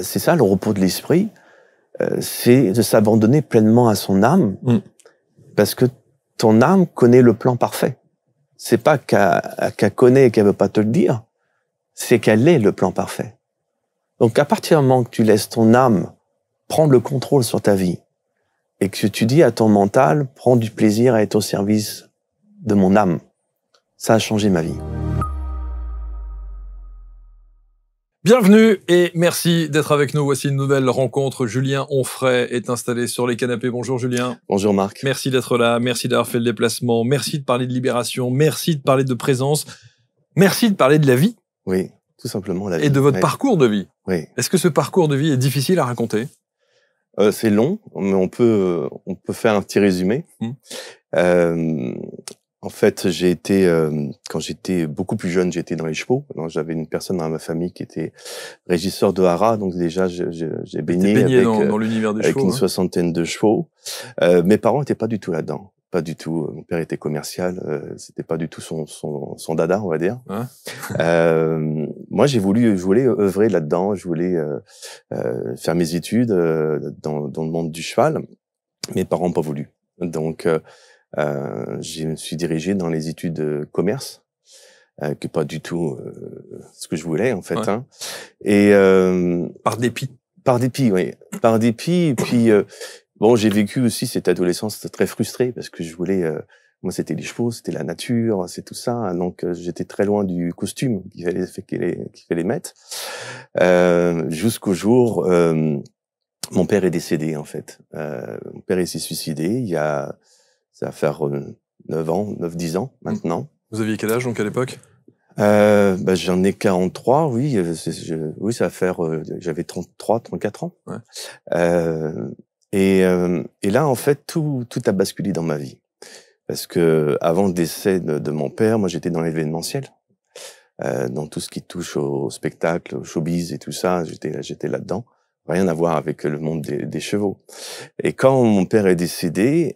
c'est ça le repos de l'esprit, c'est de s'abandonner pleinement à son âme, parce que ton âme connaît le plan parfait. C'est pas qu'elle connaît et qu'elle veut pas te le dire, c'est qu'elle est le plan parfait. Donc à partir du moment que tu laisses ton âme prendre le contrôle sur ta vie, et que tu dis à ton mental, prends du plaisir à être au service de mon âme, ça a changé ma vie. Bienvenue et merci d'être avec nous. Voici une nouvelle rencontre. Julien Onfray est installé sur les canapés. Bonjour Julien. Bonjour Marc. Merci d'être là, merci d'avoir fait le déplacement, merci de parler de libération, merci de parler de présence, merci de parler de la vie. Oui, tout simplement la vie. Et de votre parcours de vie. Oui. Est-ce que ce parcours de vie est difficile à raconter ? C'est long, mais on peut faire un petit résumé. En fait, j'ai été, quand j'étais beaucoup plus jeune, j'étais dans les chevaux. J'avais une personne dans ma famille qui était régisseur de haras, donc déjà j'ai baigné avec, dans l'univers des avec chevaux, une soixantaine de chevaux. Mes parents n'étaient pas du tout là-dedans, pas du tout. Mon père était commercial, c'était pas du tout son dada, on va dire. Moi, je voulais œuvrer là-dedans, je voulais faire mes études dans le monde du cheval. Mes parents n'ont pas voulu, donc je me suis dirigé dans les études de commerce, que pas du tout ce que je voulais en fait. Ouais. Hein. Et par dépit. Par dépit, oui. Par dépit. Et puis bon, j'ai vécu aussi cette adolescence très frustrée parce que je voulais. Moi, c'était les chevaux, c'était la nature, c'est tout ça. Donc, j'étais très loin du costume qu'il fallait mettre. Jusqu'au jour, mon père est décédé en fait. Mon père s'est suicidé. Ça va faire 9-10 ans maintenant. Vous aviez quel âge donc à l'époque ? J'en ai 43, oui. Oui, ça va faire. J'avais 34 ans. Ouais. Et là, en fait, tout a basculé dans ma vie. Parce que avant le décès de mon père, moi, j'étais dans l'événementiel, dans tout ce qui touche au spectacle, au showbiz et tout ça. J'étais là-dedans. Rien à voir avec le monde des chevaux. Et quand mon père est décédé,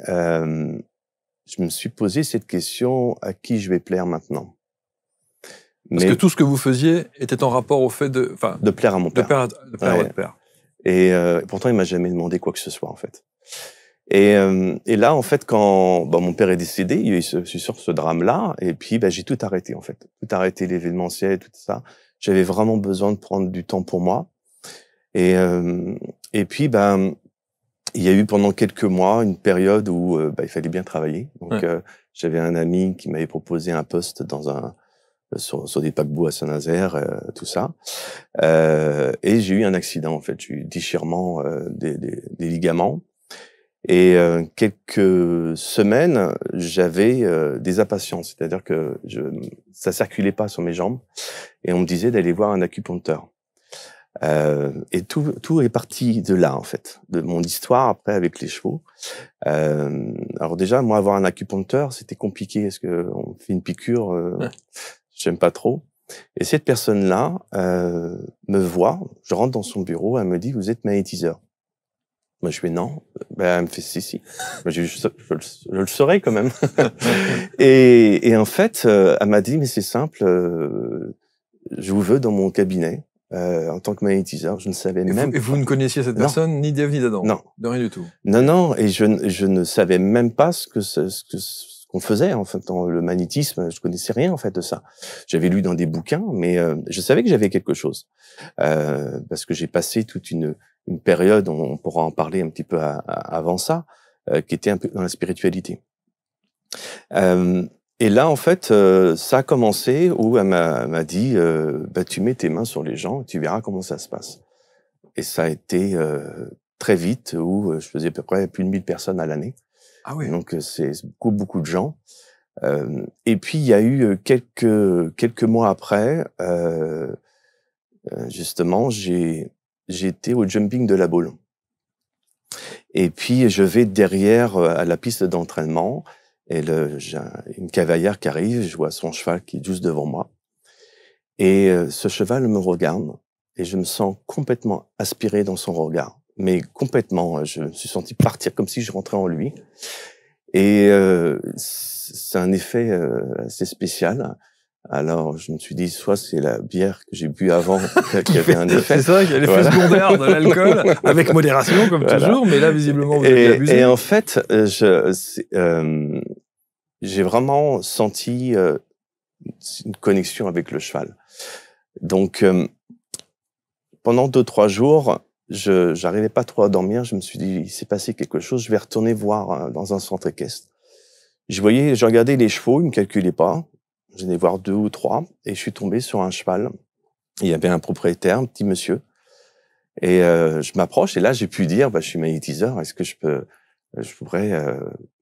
je me suis posé cette question, à qui je vais plaire maintenant? Parce que tout ce que vous faisiez était en rapport au fait de plaire à mon père. De plaire à votre père. Et pourtant, il m'a jamais demandé quoi que ce soit, en fait. Et là, en fait, quand mon père est décédé, il y a eu ce drame-là, et puis j'ai tout arrêté, en fait. Tout arrêté, l'événementiel, tout ça. J'avais vraiment besoin de prendre du temps pour moi. Et puis, il y a eu pendant quelques mois une période où il fallait bien travailler. Donc, j'avais un ami qui m'avait proposé un poste sur des paquebots à Saint-Nazaire, tout ça. Et j'ai eu un accident, en fait. J'ai eu déchirement des ligaments. Et quelques semaines, j'avais des impatiences. C'est-à-dire que ça circulait pas sur mes jambes. Et on me disait d'aller voir un acupuncteur. Et tout est parti de là, en fait, de mon histoire après avec les chevaux. Alors déjà, moi, avoir un acupuncteur, c'était compliqué parce que on fait une piqûre, j'aime pas trop. Et cette personne-là me voit, je rentre dans son bureau, elle me dit, vous êtes magnétiseur. Moi, je fais non. Elle me fait si. Je le saurais quand même. et en fait, elle m'a dit, mais c'est simple, je vous veux dans mon cabinet. En tant que magnétiseur, je ne savais même pas. Et vous ne connaissiez cette personne, ni d'Ève ni d'Adam? Non. De rien du tout? Non, et je ne savais même pas ce qu'on faisait, en fait, dans le magnétisme. Je connaissais rien, en fait, de ça. J'avais lu dans des bouquins, mais je savais que j'avais quelque chose. Parce que j'ai passé toute une période, on pourra en parler un petit peu avant ça, qui était un peu dans la spiritualité. Et là, en fait, ça a commencé où elle m'a dit tu mets tes mains sur les gens et tu verras comment ça se passe. Et ça a été très vite où je faisais à peu près plus de 1000 personnes à l'année. Ah oui. Donc c'est beaucoup de gens. Et puis il y a eu quelques mois après, justement, j'ai été au jumping de la Baule. Et puis je vais derrière à la piste d'entraînement. Et j'ai une cavalière qui arrive, je vois son cheval qui est juste devant moi. Et ce cheval me regarde et je me sens complètement aspiré dans son regard. Mais complètement, je me suis senti partir comme si je rentrais en lui. Et c'est un effet assez spécial. Alors, je me suis dit, soit c'est la bière que j'ai bu avant qui avait un effet. C'est ça, il y a l'effet secondaire de l'alcool, avec modération, comme toujours, mais là, visiblement, vous avez abusé. Et en fait, j'ai vraiment senti une connexion avec le cheval. Donc, pendant 2-3 jours, j'arrivais pas trop à dormir. Je me suis dit, il s'est passé quelque chose. Je vais retourner voir dans un centre équestre. Je regardais les chevaux, ils me calculaient pas. J'en ai voir 2 ou 3 et je suis tombé sur un cheval. Il y avait un propriétaire, un petit monsieur. Et je m'approche et là, j'ai pu dire, je suis magnétiseur. Est-ce que je pourrais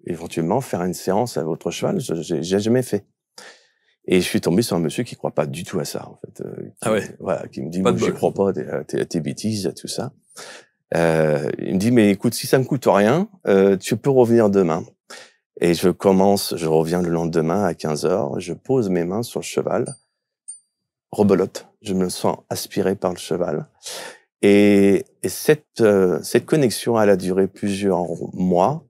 éventuellement faire une séance à votre cheval? J'ai jamais fait. Et je suis tombé sur un monsieur qui croit pas du tout à ça, en fait. Voilà, qui me dit, moi, je crois pas à tes bêtises, à tout ça. Il me dit, mais écoute, si ça me coûte rien, tu peux revenir demain. Et je reviens le lendemain à 15h, je pose mes mains sur le cheval, rebelote, je me sens aspiré par le cheval. Et cette connexion, elle a duré plusieurs mois,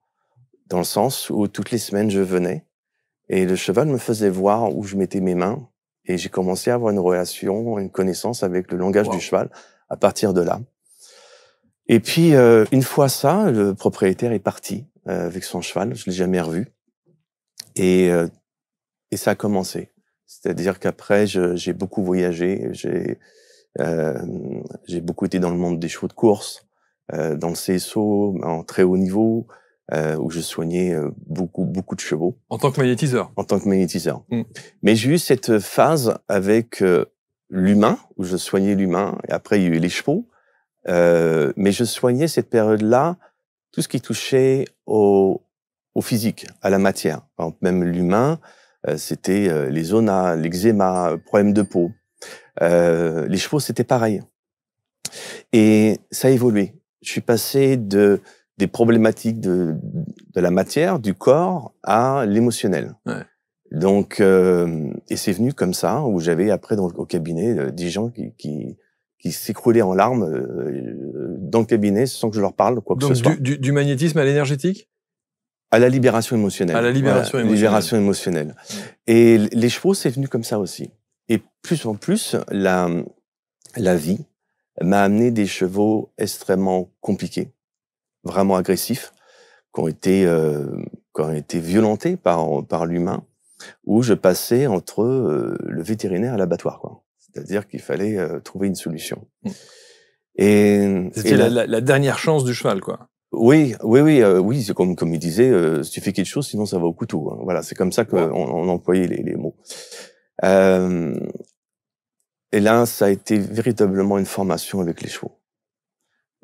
dans le sens où toutes les semaines je venais, et le cheval me faisait voir où je mettais mes mains, et j'ai commencé à avoir une relation, une connaissance avec le langage du cheval à partir de là. Et puis, une fois ça, le propriétaire est parti avec son cheval, je l'ai jamais revu, et ça a commencé. C'est-à-dire qu'après, j'ai beaucoup voyagé, j'ai beaucoup été dans le monde des chevaux de course, dans le CSO, en très haut niveau, où je soignais beaucoup de chevaux. En tant que magnétiseur. En tant que magnétiseur. Mais j'ai eu cette phase avec l'humain, où je soignais l'humain, et après il y a eu les chevaux, mais je soignais cette période-là tout ce qui touchait au physique, à la matière. Par exemple, même l'humain, c'était les zonas, l'eczéma, problèmes de peau. Les chevaux, c'était pareil. Et ça a évolué. Je suis passé des problématiques de la matière, du corps, à l'émotionnel. Ouais. Donc, et c'est venu comme ça, où j'avais après au cabinet des gens qui s'écroulaient en larmes dans le cabinet sans que je leur parle quoi que ce soit. Du magnétisme à l'énergétique? À la libération émotionnelle. À la libération émotionnelle. Libération émotionnelle. Et les chevaux, c'est venu comme ça aussi. Et plus en plus, la vie m'a amené des chevaux extrêmement compliqués, vraiment agressifs, qui ont été violentés par l'humain, où je passais entre le vétérinaire et l'abattoir, quoi. C'est-à-dire qu'il fallait trouver une solution. C'était la dernière chance du cheval, quoi. Oui, c'est comme il disait, si tu fais quelque chose, sinon ça va au couteau. Hein. Voilà, c'est comme ça qu'on employait les mots. Et là, ça a été véritablement une formation avec les chevaux,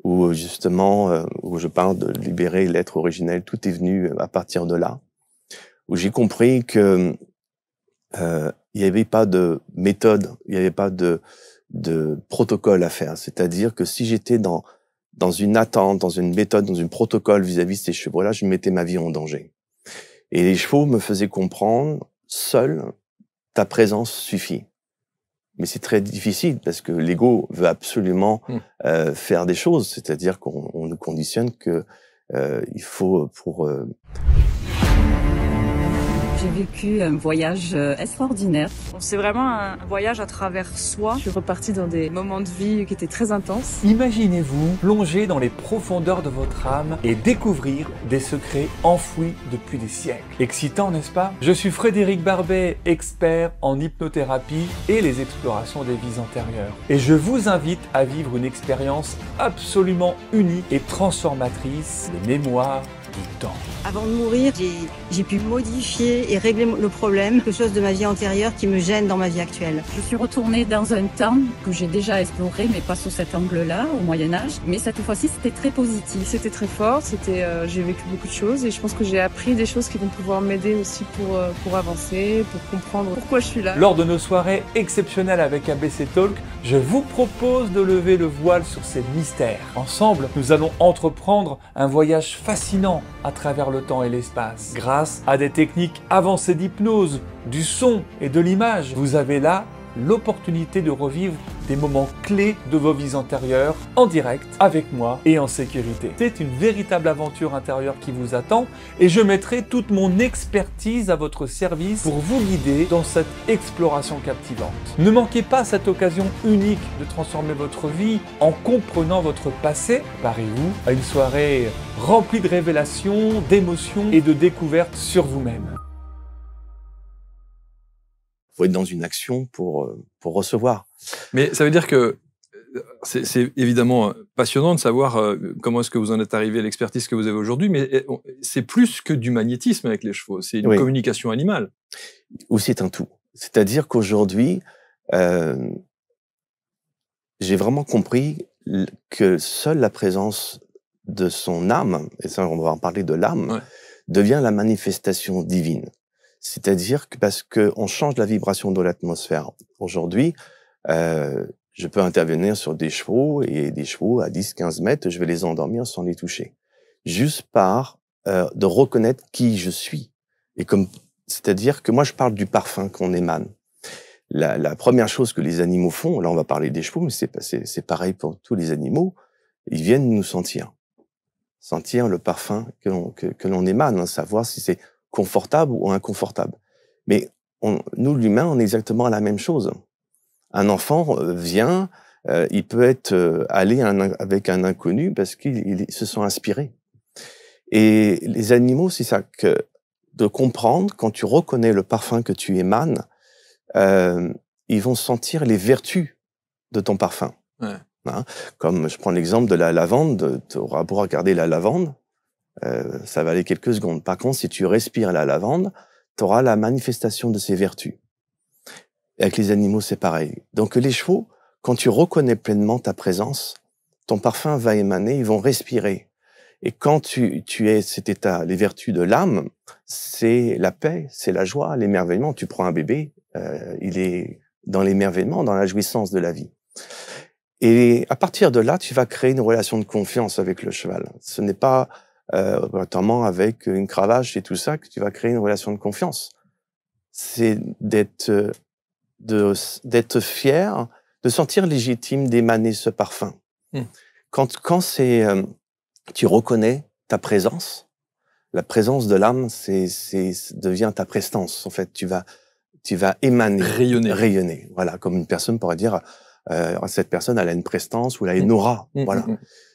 où justement, où je parle de libérer l'être originel, tout est venu à partir de là, où j'ai compris que il n'y avait pas de méthode, il n'y avait pas de protocole à faire. C'est-à-dire que si j'étais dans une attente, dans une méthode, dans un protocole vis-à-vis de ces chevaux-là, je mettais ma vie en danger. Et les chevaux me faisaient comprendre, seul, ta présence suffit. Mais c'est très difficile parce que l'ego veut absolument faire des choses. C'est-à-dire qu'on nous conditionne que il faut pour... J'ai vécu un voyage extraordinaire. C'est vraiment un voyage à travers soi. Je suis repartie dans des moments de vie qui étaient très intenses. Imaginez-vous plonger dans les profondeurs de votre âme et découvrir des secrets enfouis depuis des siècles. Excitant, n'est-ce pas? Je suis Frédéric Barbet, expert en hypnothérapie et les explorations des vies antérieures. Et je vous invite à vivre une expérience absolument unique et transformatrice, les mémoires du temps. Avant de mourir, j'ai pu modifier et régler le problème, quelque chose de ma vie antérieure qui me gêne dans ma vie actuelle. Je suis retournée dans un temps que j'ai déjà exploré, mais pas sous cet angle-là, au Moyen-Âge. Mais cette fois-ci, c'était très positif. C'était très fort, j'ai vécu beaucoup de choses et je pense que j'ai appris des choses qui vont pouvoir m'aider aussi pour avancer, pour comprendre pourquoi je suis là. Lors de nos soirées exceptionnelles avec ABC Talk, je vous propose de lever le voile sur ces mystères. Ensemble, nous allons entreprendre un voyage fascinant à travers le temps et l'espace. Grâce à des techniques avancées d'hypnose, du son et de l'image, vous avez là l'opportunité de revivre des moments clés de vos vies antérieures en direct avec moi et en sécurité. C'est une véritable aventure intérieure qui vous attend et je mettrai toute mon expertise à votre service pour vous guider dans cette exploration captivante. Ne manquez pas cette occasion unique de transformer votre vie en comprenant votre passé. Préparez-vous à une soirée remplie de révélations, d'émotions et de découvertes sur vous-même. Faut être dans une action pour recevoir. Mais ça veut dire que c'est évidemment passionnant de savoir comment est-ce que vous en êtes arrivé à l'expertise que vous avez aujourd'hui, mais c'est plus que du magnétisme avec les chevaux, c'est une communication animale. Ou c'est un tout. C'est-à-dire qu'aujourd'hui, j'ai vraiment compris que seule la présence de son âme, et ça on va en parler de l'âme, devient la manifestation divine. C'est-à-dire que parce qu'on change la vibration de l'atmosphère. Aujourd'hui, je peux intervenir sur des chevaux, et des chevaux à 10-15 mètres, je vais les endormir sans les toucher. Juste par de reconnaître qui je suis. Et c'est-à-dire que moi, je parle du parfum qu'on émane. La première chose que les animaux font, là on va parler des chevaux, mais c'est pareil pour tous les animaux, ils viennent nous sentir. Sentir le parfum que l'on émane, savoir si c'est confortable ou inconfortable. Mais nous, l'humain, on est exactement la même chose. Un enfant vient, il peut être allé avec un inconnu parce qu'ils se sont inspirés. Et les animaux, c'est ça, de comprendre, quand tu reconnais le parfum que tu émanes, ils vont sentir les vertus de ton parfum. Ouais. Hein? Comme je prends l'exemple de la lavande, tu auras beau regarder la lavande, ça va aller quelques secondes. Par contre, si tu respires la lavande, tu auras la manifestation de ses vertus. Et avec les animaux, c'est pareil. Donc les chevaux, quand tu reconnais pleinement ta présence, ton parfum va émaner, ils vont respirer. Et quand tu es cet état, les vertus de l'âme, c'est la paix, c'est la joie, l'émerveillement. Tu prends un bébé, il est dans l'émerveillement, dans la jouissance de la vie. Et à partir de là, tu vas créer une relation de confiance avec le cheval. Ce n'est pas notamment avec une cravache et tout ça, que tu vas créer une relation de confiance. C'est d'être fier, de sentir légitime d'émaner ce parfum. Quand tu reconnais ta présence, la présence de l'âme, devient ta prestance. En fait, tu vas émaner, rayonner. Voilà, comme une personne pourrait dire, cette personne, elle a une prestance ou elle a une aura. Voilà.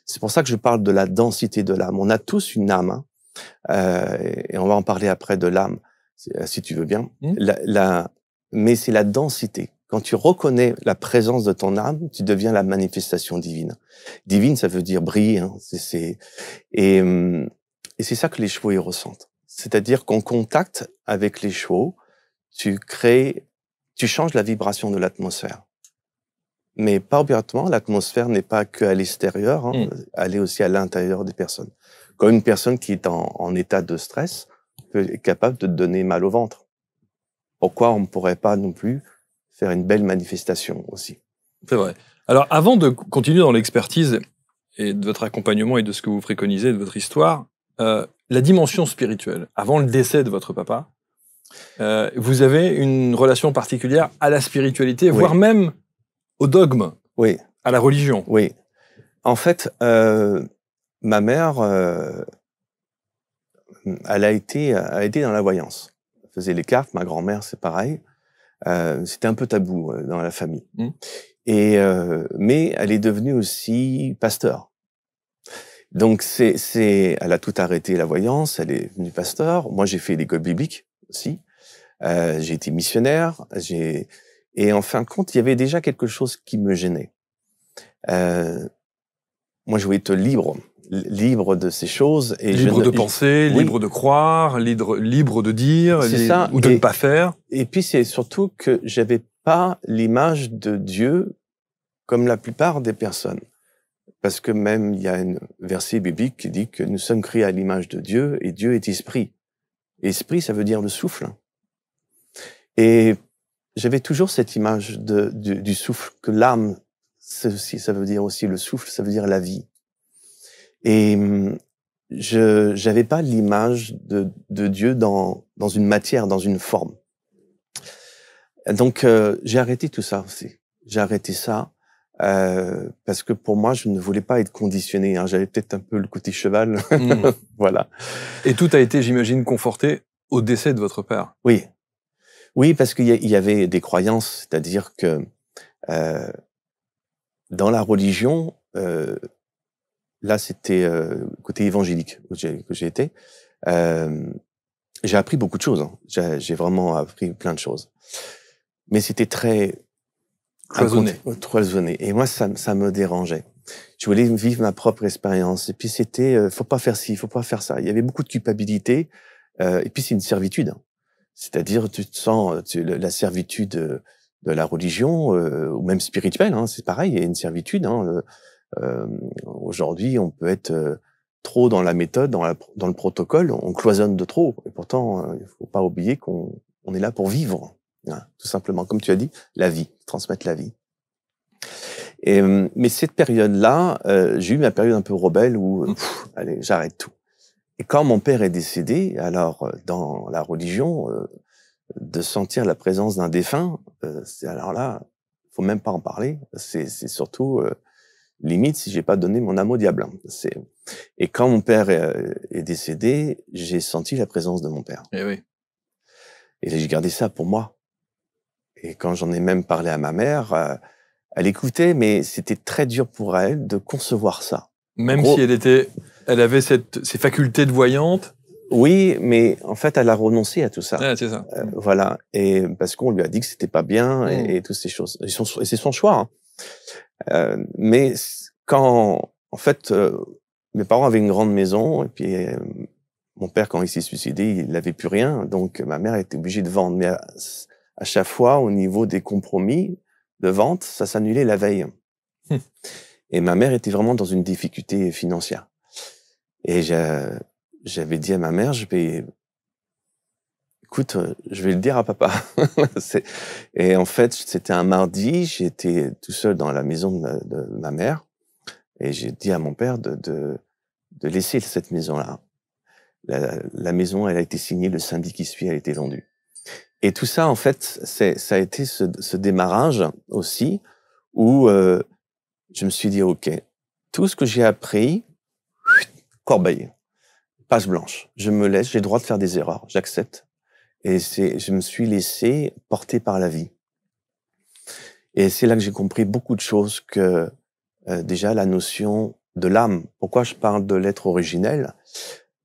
C'est pour ça que je parle de la densité de l'âme. On a tous une âme, et on va en parler après de l'âme, si tu veux bien. Mais c'est la densité. Quand tu reconnais la présence de ton âme, tu deviens la manifestation divine. Divine, ça veut dire briller. Hein. Et c'est ça que les chevaux y ressentent. C'est-à-dire qu'en contact avec les chevaux, tu changes la vibration de l'atmosphère. Mais pas obligatoirement, l'atmosphère n'est pas qu'à l'extérieur, hein, elle est aussi à l'intérieur des personnes. Quand une personne qui est en état de stress est capable de te donner mal au ventre. Pourquoi on ne pourrait pas non plus faire une belle manifestation aussi? C'est vrai. Alors, avant de continuer dans l'expertise et de votre accompagnement et de ce que vous préconisez, de votre histoire, la dimension spirituelle, avant le décès de votre papa, vous avez une relation particulière à la spiritualité, voire même au dogme, à la religion. Oui. En fait, ma mère, elle a été dans la voyance. Elle faisait les cartes, ma grand-mère, c'est pareil. C'était un peu tabou dans la famille. Mais elle est devenue aussi pasteur. Donc elle a tout arrêté la voyance, elle est devenue pasteur. Moi, j'ai fait l'école biblique aussi. J'ai été missionnaire. Et en fin de compte, il y avait déjà quelque chose qui me gênait. Moi, je voulais être libre de ces choses. Et libre de penser, libre de croire, libre de dire, ou de ne pas faire. Et puis, c'est surtout que j'avais pas l'image de Dieu comme la plupart des personnes. Parce que même, il y a un verset biblique qui dit que nous sommes créés à l'image de Dieu et Dieu est esprit. Esprit, ça veut dire le souffle. Et j'avais toujours cette image du souffle, que l'âme, ça veut dire aussi le souffle, ça veut dire la vie. Et je n'avais pas l'image de Dieu dans une matière, dans une forme. Donc, j'ai arrêté tout ça aussi. J'ai arrêté ça parce que pour moi, je ne voulais pas être conditionné. Hein. J'avais peut-être un peu le côté cheval. Voilà. Et tout a été, j'imagine, conforté au décès de votre père. Oui. Oui, parce qu'il y avait des croyances, c'est-à-dire que dans la religion, là, c'était côté évangélique que j'ai été. J'ai appris beaucoup de choses. Hein. J'ai vraiment appris plein de choses. Mais c'était très cloisonné. Et moi, ça me dérangeait. Je voulais vivre ma propre expérience. Et puis c'était, faut pas faire ci, faut pas faire ça. Il y avait beaucoup de culpabilité. Et puis c'est une servitude. Hein. C'est-à-dire, tu te sens la servitude de la religion ou même spirituelle. Hein, c'est pareil, il y a une servitude. Hein, aujourd'hui, on peut être trop dans la méthode, dans le protocole. On cloisonne de trop. Et pourtant, il faut pas oublier qu'on est là pour vivre. Hein, tout simplement, comme tu as dit, la vie, transmettre la vie. Mais cette période-là, j'ai eu ma période un peu rebelle où, allez, j'arrête tout. Et quand mon père est décédé, alors dans la religion, de sentir la présence d'un défunt, alors là, faut même pas en parler. C'est surtout limite si j'ai pas donné mon âme au diable. Et quand mon père est décédé, j'ai senti la présence de mon père. Et oui. Et j'ai gardé ça pour moi. Et quand j'en ai même parlé à ma mère, elle écoutait, mais c'était très dur pour elle de concevoir ça. Même si elle avait ces facultés de voyante. Oui, mais en fait, elle a renoncé à tout ça. Ouais, c'est ça. Voilà. Et parce qu'on lui a dit que c'était pas bien et toutes ces choses. Et c'est son choix. Hein. Mais quand, en fait, mes parents avaient une grande maison et puis mon père, quand il s'est suicidé, il n'avait plus rien. Donc, ma mère était obligée de vendre. Mais à chaque fois, au niveau des compromis de vente, ça s'annulait la veille. Et ma mère était vraiment dans une difficulté financière. Et j'avais dit à ma mère, écoute, je vais le dire à papa. Et en fait, c'était un mardi, j'étais tout seul dans la maison de ma mère. Et j'ai dit à mon père de laisser cette maison-là. La maison, elle a été signée le samedi qui suit, elle a été vendue. Et tout ça, en fait, ça a été ce démarrage aussi où je me suis dit, OK, tout ce que j'ai appris, corbeille, page blanche. Je me laisse, j'ai le droit de faire des erreurs, j'accepte. Et je me suis laissé porter par la vie. Et c'est là que j'ai compris beaucoup de choses que déjà la notion de l'âme. Pourquoi je parle de l'être originel?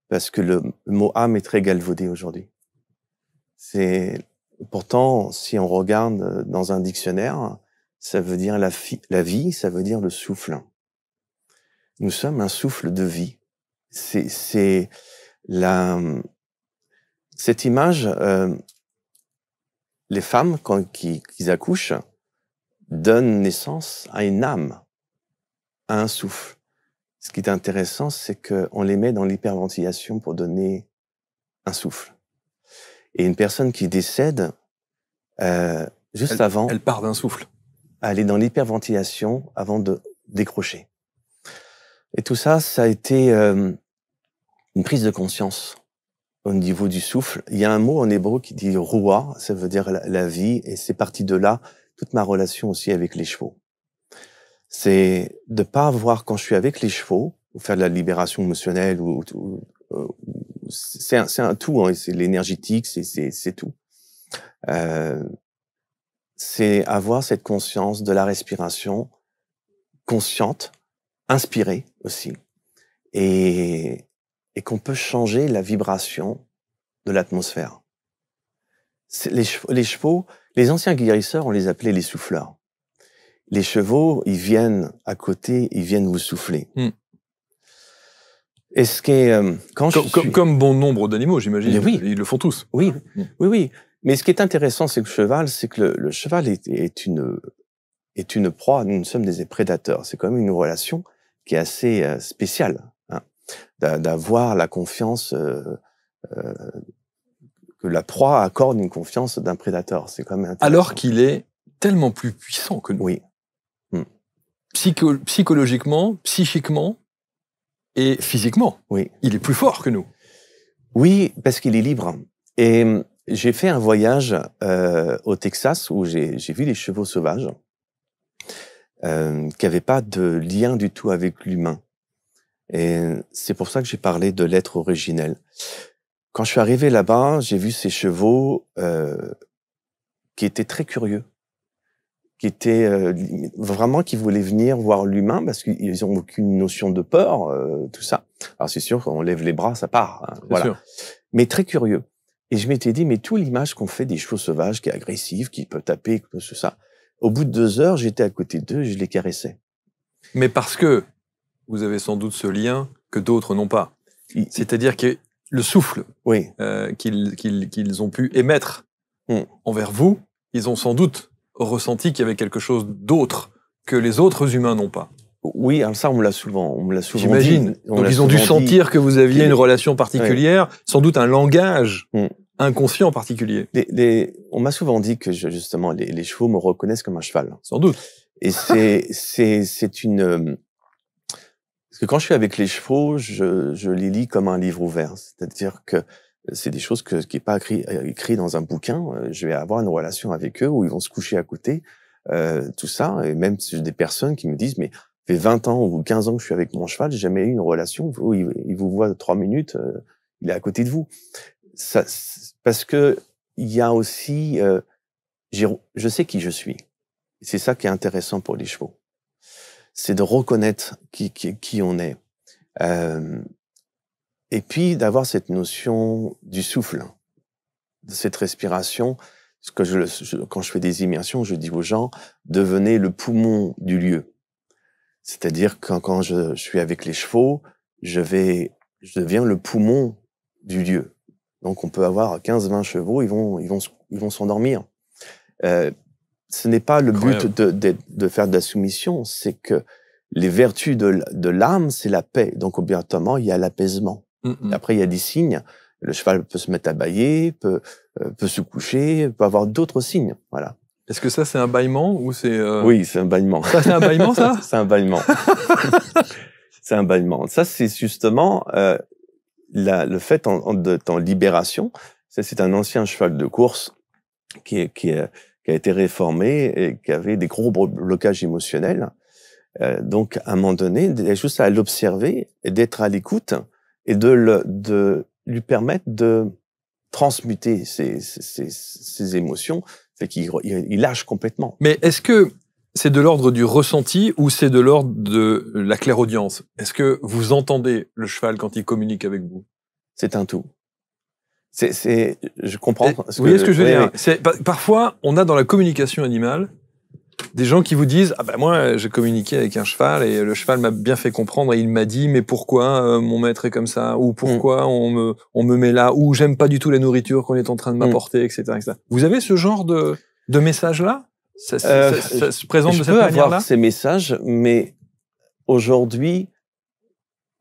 Parce que le mot âme est très galvaudé aujourd'hui. Pourtant, si on regarde dans un dictionnaire, ça veut dire la vie, ça veut dire le souffle. Nous sommes un souffle de vie. C'est cette image, les femmes, quand qu'ils accouchent, donnent naissance à une âme, à un souffle. Ce qui est intéressant, c'est qu'on les met dans l'hyperventilation pour donner un souffle. Et une personne qui décède, juste avant... Elle part d'un souffle. Elle est dans l'hyperventilation avant de décrocher. Et tout ça, ça a été une prise de conscience au niveau du souffle. Il y a un mot en hébreu qui dit « roua », ça veut dire la vie, et c'est parti de là, toute ma relation aussi avec les chevaux. C'est de pas avoir, quand je suis avec les chevaux, ou faire de la libération émotionnelle, c'est un tout, hein, c'est l'énergétique, c'est tout. C'est avoir cette conscience de la respiration consciente, inspirée aussi, et qu'on peut changer la vibration de l'atmosphère. Les chevaux, les anciens guérisseurs, on les appelait les souffleurs. Les chevaux, ils viennent à côté, ils viennent vous souffler. Et ce qui est comme bon nombre d'animaux, j'imagine. Oui. Ils le font tous. Oui, oui. Mais ce qui est intéressant, c'est que le cheval est une proie. Nous sommes des prédateurs. C'est quand même une relation qui est assez spéciale, hein, d'avoir la confiance que la proie accorde une confiance d'un prédateur. C'est quand même intéressant. Alors qu'il est tellement plus puissant que nous. Oui. Psychologiquement, psychiquement et physiquement. Oui. Il est plus fort que nous. Oui, parce qu'il est libre. Et J'ai fait un voyage au Texas où j'ai vu les chevaux sauvages qui n'avaient pas de lien du tout avec l'humain. Et c'est pour ça que j'ai parlé de l'être originel. Quand je suis arrivé là-bas, j'ai vu ces chevaux qui étaient très curieux, qui étaient vraiment qui voulaient venir voir l'humain parce qu'ils ont aucune notion de peur, tout ça. Alors c'est sûr, on lève les bras, ça part, hein, voilà. Sûr. Mais très curieux. Et je m'étais dit, mais toute l'image qu'on fait des chevaux sauvages, qui est agressif, qui peut taper, tout ça. Au bout de 2 heures, j'étais à côté d'eux, je les caressais. Mais parce que vous avez sans doute ce lien que d'autres n'ont pas. C'est-à-dire que le souffle Oui. qu'ils ont pu émettre envers vous, ils ont sans doute ressenti qu'il y avait quelque chose d'autre que les autres humains n'ont pas. Oui, alors ça, on me l'a souvent J'imagine. dit. Donc ils ont dû sentir que vous aviez une relation particulière, sans doute un langage inconscient particulier. On m'a souvent dit que justement les chevaux me reconnaissent comme un cheval. Sans doute. Et c'est une parce que quand je suis avec les chevaux, je les lis comme un livre ouvert. C'est-à-dire que c'est des choses qui n'est pas écrit dans un bouquin. Je vais avoir une relation avec eux où ils vont se coucher à côté, tout ça. Et même j'ai des personnes qui me disent, mais ça fait 20 ans ou 15 ans que je suis avec mon cheval, j'ai jamais eu une relation où il vous voit 3 minutes, il est à côté de vous. Ça, parce que il y a aussi, je sais qui je suis. C'est ça qui est intéressant pour les chevaux. C'est de reconnaître qui on est. Et puis d'avoir cette notion du souffle, de cette respiration. Parce que quand je fais des immersions, je dis aux gens, devenez le poumon du lieu. C'est-à-dire que quand je suis avec les chevaux, je deviens le poumon du lieu. Donc on peut avoir 15-20 chevaux, ils vont s'endormir. Ce n'est pas le but de faire de la soumission, c'est que les vertus de l'âme, c'est la paix. Donc obligatoirement, il y a l'apaisement. Après, il y a des signes. Le cheval peut se mettre à bâiller, peut se coucher, peut avoir d'autres signes. Voilà. Est-ce que ça, c'est un bâillement ou c'est Oui, c'est un bâillement. Ça, c'est un bâillement, ça C'est un bâillement. C'est un bâillement. Ça, c'est justement le fait en libération. C'est un ancien cheval de course qui a été réformé et qui avait des gros blocages émotionnels. Donc, à un moment donné, juste à l'observer et d'être à l'écoute et de lui permettre de transmuter ses émotions, c'est qu'il lâche complètement. Mais est-ce que c'est de l'ordre du ressenti ou c'est de l'ordre de la clairaudience? Est-ce que vous entendez le cheval quand il communique avec vous? C'est un tout. Je comprends. Vous voyez ce que je veux dire? Parfois, on a dans la communication animale des gens qui vous disent « Ah ben moi, j'ai communiqué avec un cheval et le cheval m'a bien fait comprendre et il m'a dit « Mais pourquoi mon maître est comme ça ?» ou « Pourquoi on me met là ?» ou « J'aime pas du tout la nourriture qu'on est en train de m'apporter, etc., etc. » Vous avez ce genre de message-là? Ça se présente de cette manière-là? Je peux avoir ces messages, mais aujourd'hui,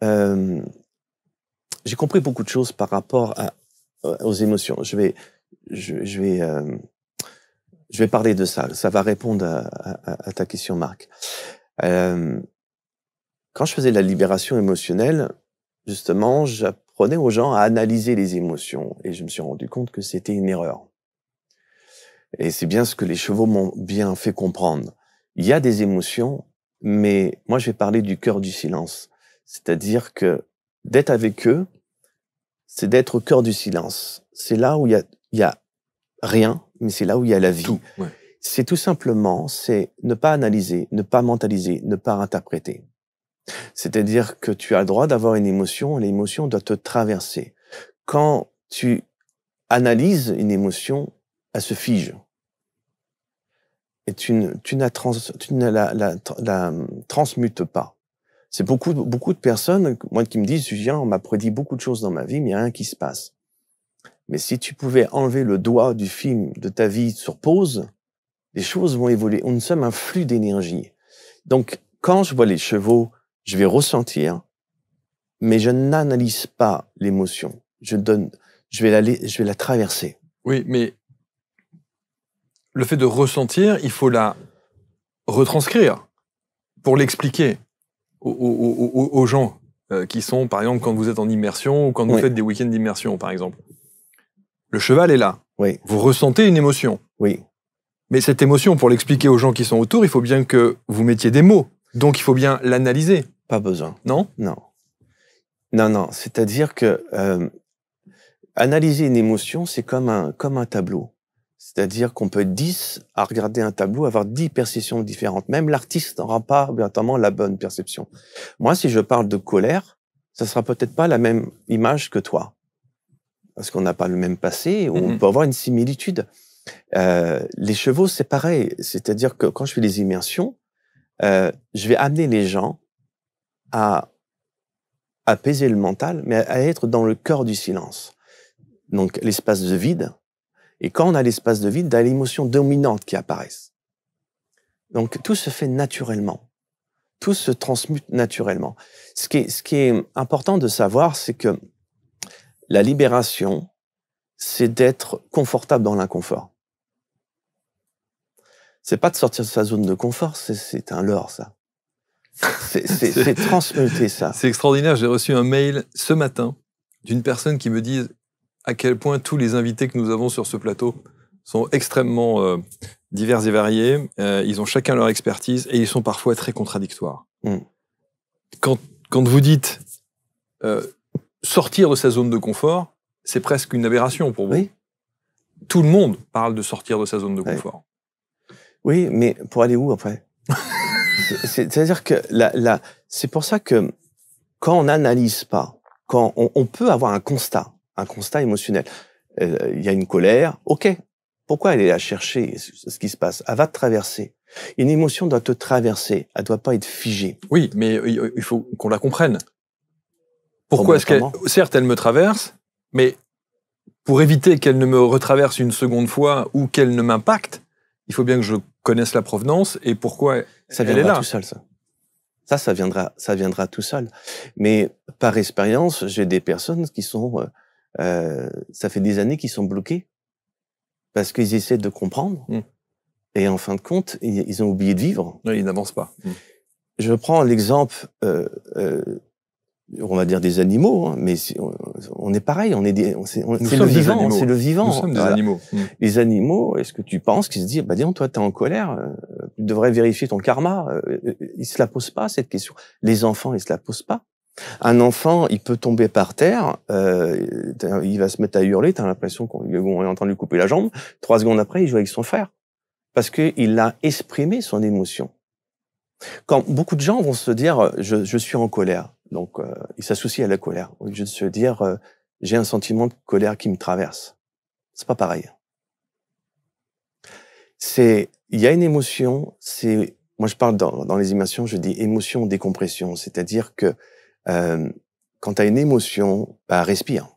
j'ai compris beaucoup de choses par rapport aux émotions. Je vais parler de ça. Ça va répondre à ta question, Marc. Quand je faisais la libération émotionnelle, justement, j'apprenais aux gens à analyser les émotions et je me suis rendu compte que c'était une erreur. Et c'est bien ce que les chevaux m'ont bien fait comprendre. Il y a des émotions, mais moi, je vais parler du cœur du silence. C'est-à-dire que d'être avec eux, c'est d'être au cœur du silence. C'est là où il y a rien, mais c'est là où il y a la vie. Tout, ouais. C'est tout simplement, c'est ne pas analyser, ne pas mentaliser, ne pas interpréter. C'est-à-dire que tu as le droit d'avoir une émotion, l'émotion doit te traverser. Quand tu analyses une émotion, elle se fige. Et tu ne la transmutes pas. C'est beaucoup de personnes, moi, qui me disent, Julien, on m'a prédit beaucoup de choses dans ma vie, mais il n'y a rien qui se passe. Mais si tu pouvais enlever le doigt du film de ta vie sur pause, les choses vont évoluer. Nous sommes un flux d'énergie. Donc, quand je vois les chevaux, je vais ressentir, mais je n'analyse pas l'émotion. Je vais la traverser. Oui, mais le fait de ressentir, il faut la retranscrire pour l'expliquer aux gens qui sont, par exemple, quand vous êtes en immersion ou quand vous faites des week-ends d'immersion, par exemple. Le cheval est là. Oui, Vous ressentez une émotion. oui. Mais cette émotion, pour l'expliquer aux gens qui sont autour, il faut bien que vous mettiez des mots. Donc, il faut bien l'analyser, Pas besoin. non? Non. Non, non. C'est-à-dire que analyser une émotion, c'est comme un tableau. C'est-à-dire qu'on peut être 10 à regarder un tableau, avoir 10 perceptions différentes. Même l'artiste n'aura pas obligatoirement la bonne perception. Moi, si je parle de colère, ça sera peut-être pas la même image que toi. Parce qu'on n'a pas le même passé, ou on peut avoir une similitude. Les chevaux, c'est pareil. C'est-à-dire que quand je fais des immersions, je vais amener les gens à apaiser le mental, mais à être dans le cœur du silence. Donc, l'espace de vide. Et quand on a l'espace de vide, il y a l'émotion dominante qui apparaissent. Donc, tout se fait naturellement. Tout se transmute naturellement. Ce qui est important de savoir, c'est que la libération, c'est d'être confortable dans l'inconfort. C'est pas de sortir de sa zone de confort, c'est un leurre, ça. C'est transmuter ça. C'est extraordinaire. J'ai reçu un mail ce matin d'une personne qui me dit à quel point tous les invités que nous avons sur ce plateau sont extrêmement divers et variés. Ils ont chacun leur expertise et ils sont parfois très contradictoires. Quand vous dites sortir de sa zone de confort, c'est presque une aberration pour vous. Oui. Tout le monde parle de sortir de sa zone de confort. Oui, mais pour aller où après? C'est-à-dire que c'est pour ça que quand on n'analyse pas, quand on peut avoir un constat émotionnel. Il y a une colère, ok. Pourquoi elle est à chercher ce qui se passe? Elle va te traverser. Une émotion doit te traverser, elle doit pas être figée. Oui, mais il faut qu'on la comprenne. Pourquoi est-ce qu'elle, certes, elle me traverse, mais pour éviter qu'elle ne me retraverse une seconde fois ou qu'elle ne m'impacte, il faut bien que je connaisse la provenance et pourquoi ça elle est là. Tout seul, ça viendra tout seul. Mais par expérience, j'ai des personnes qui sont, ça fait des années qu'ils sont bloqués parce qu'ils essaient de comprendre et en fin de compte, ils ont oublié de vivre. Oui, ils n'avancent pas. Je prends l'exemple, on va dire des animaux, hein, mais on est pareil, c'est le vivant, c'est le vivant. Nous sommes des animaux. Les animaux, est-ce que tu penses qu'ils se disent, bah dis donc, toi t'es en colère, tu devrais vérifier ton karma. Ils se la posent pas cette question. Les enfants, ils se la posent pas. Un enfant, il peut tomber par terre, il va se mettre à hurler, t'as l'impression qu'on est en train de lui couper la jambe. 3 secondes après, il joue avec son frère parce que il a exprimé son émotion. Quand beaucoup de gens vont se dire, je suis en colère. Donc, ils s'associent à la colère. Au lieu de se dire, j'ai un sentiment de colère qui me traverse. C'est pas pareil. Il y a une émotion, moi je parle dans les immersions, je dis émotion décompression. C'est-à-dire que, quand tu as une émotion, bah, respire.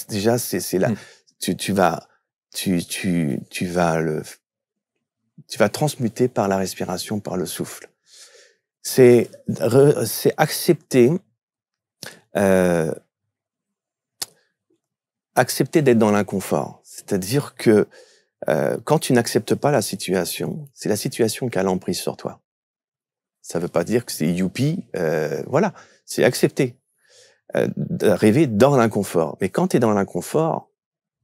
Déjà, c'est là. Tu vas transmuter par la respiration, par le souffle. C'est accepter d'être dans l'inconfort. C'est-à-dire que quand tu n'acceptes pas la situation, c'est la situation qui a l'emprise sur toi. Ça veut pas dire que c'est youpi, voilà, c'est accepter d'arriver dans l'inconfort. Mais quand tu es dans l'inconfort,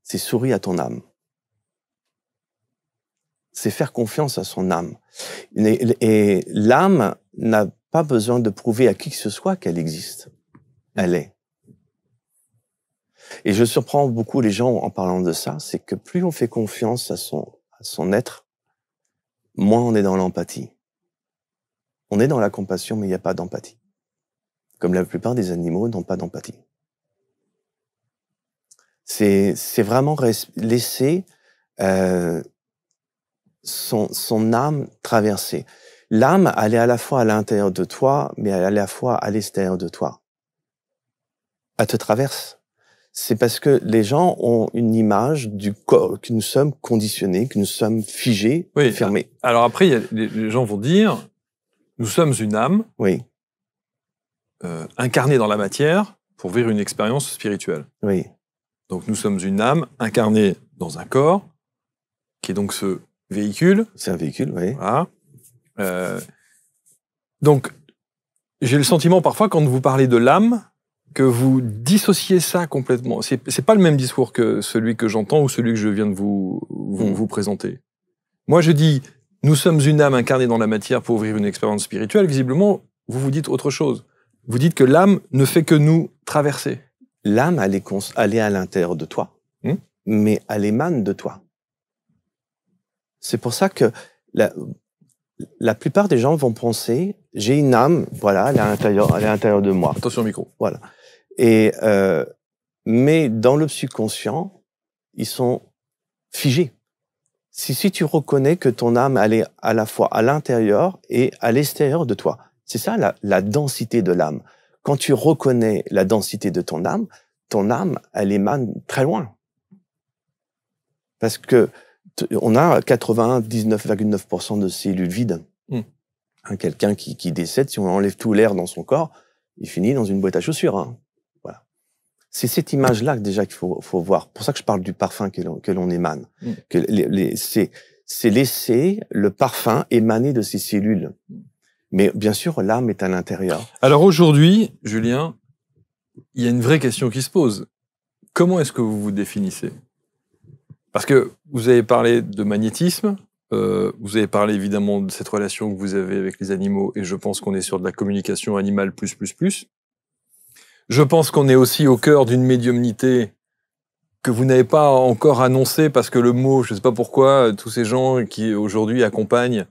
c'est sourire à ton âme. C'est faire confiance à son âme. Et l'âme n'a pas besoin de prouver à qui que ce soit qu'elle existe. Elle est. Et je surprends beaucoup les gens en parlant de ça, c'est que plus on fait confiance à son être, moins on est dans l'empathie. On est dans la compassion, mais il n'y a pas d'empathie. Comme la plupart des animaux n'ont pas d'empathie. C'est vraiment laisser son âme traverser. L'âme, elle est à la fois à l'intérieur de toi, mais elle est à la fois à l'extérieur de toi. Elle te traverse. C'est parce que les gens ont une image du corps, que nous sommes conditionnés, que nous sommes figés, fermés. Alors après, les gens vont dire, nous sommes une âme, incarnée dans la matière pour vivre une expérience spirituelle. Oui. Donc nous sommes une âme incarnée dans un corps, qui est donc ce véhicule. C'est un véhicule, oui. Voilà. Donc, j'ai le sentiment parfois, quand vous parlez de l'âme, que vous dissociez ça complètement. C'est pas le même discours que celui que j'entends ou celui que je viens de vous présenter. Moi, je dis, nous sommes une âme incarnée dans la matière pour vivre une expérience spirituelle. Visiblement, vous vous dites autre chose. Vous dites que l'âme ne fait que nous traverser. L'âme, elle est à l'intérieur de toi, mais elle émane de toi. C'est pour ça que la plupart des gens vont penser, j'ai une âme, voilà, elle est à l'intérieur de moi. Attention au micro. Voilà. Et mais dans le subconscient, ils sont figés. Si tu reconnais que ton âme, elle est à la fois à l'intérieur et à l'extérieur de toi. C'est ça la densité de l'âme. Quand tu reconnais la densité de ton âme, elle émane très loin. Parce que on a 99,9% de cellules vides. Quelqu'un qui décède, si on enlève tout l'air dans son corps, il finit dans une boîte à chaussures. Voilà. C'est cette image-là déjà qu'il faut voir. C'est pour ça que je parle du parfum que l'on émane. C'est laisser le parfum émaner de ces cellules. Mais bien sûr, l'âme est à l'intérieur. Alors aujourd'hui, Julien, il y a une vraie question qui se pose. Comment est-ce que vous vous définissez? Parce que vous avez parlé de magnétisme, vous avez parlé évidemment de cette relation que vous avez avec les animaux, et je pense qu'on est sur de la communication animale plus. Je pense qu'on est aussi au cœur d'une médiumnité que vous n'avez pas encore annoncée, parce que le mot, je ne sais pas pourquoi, tous ces gens qui aujourd'hui accompagnent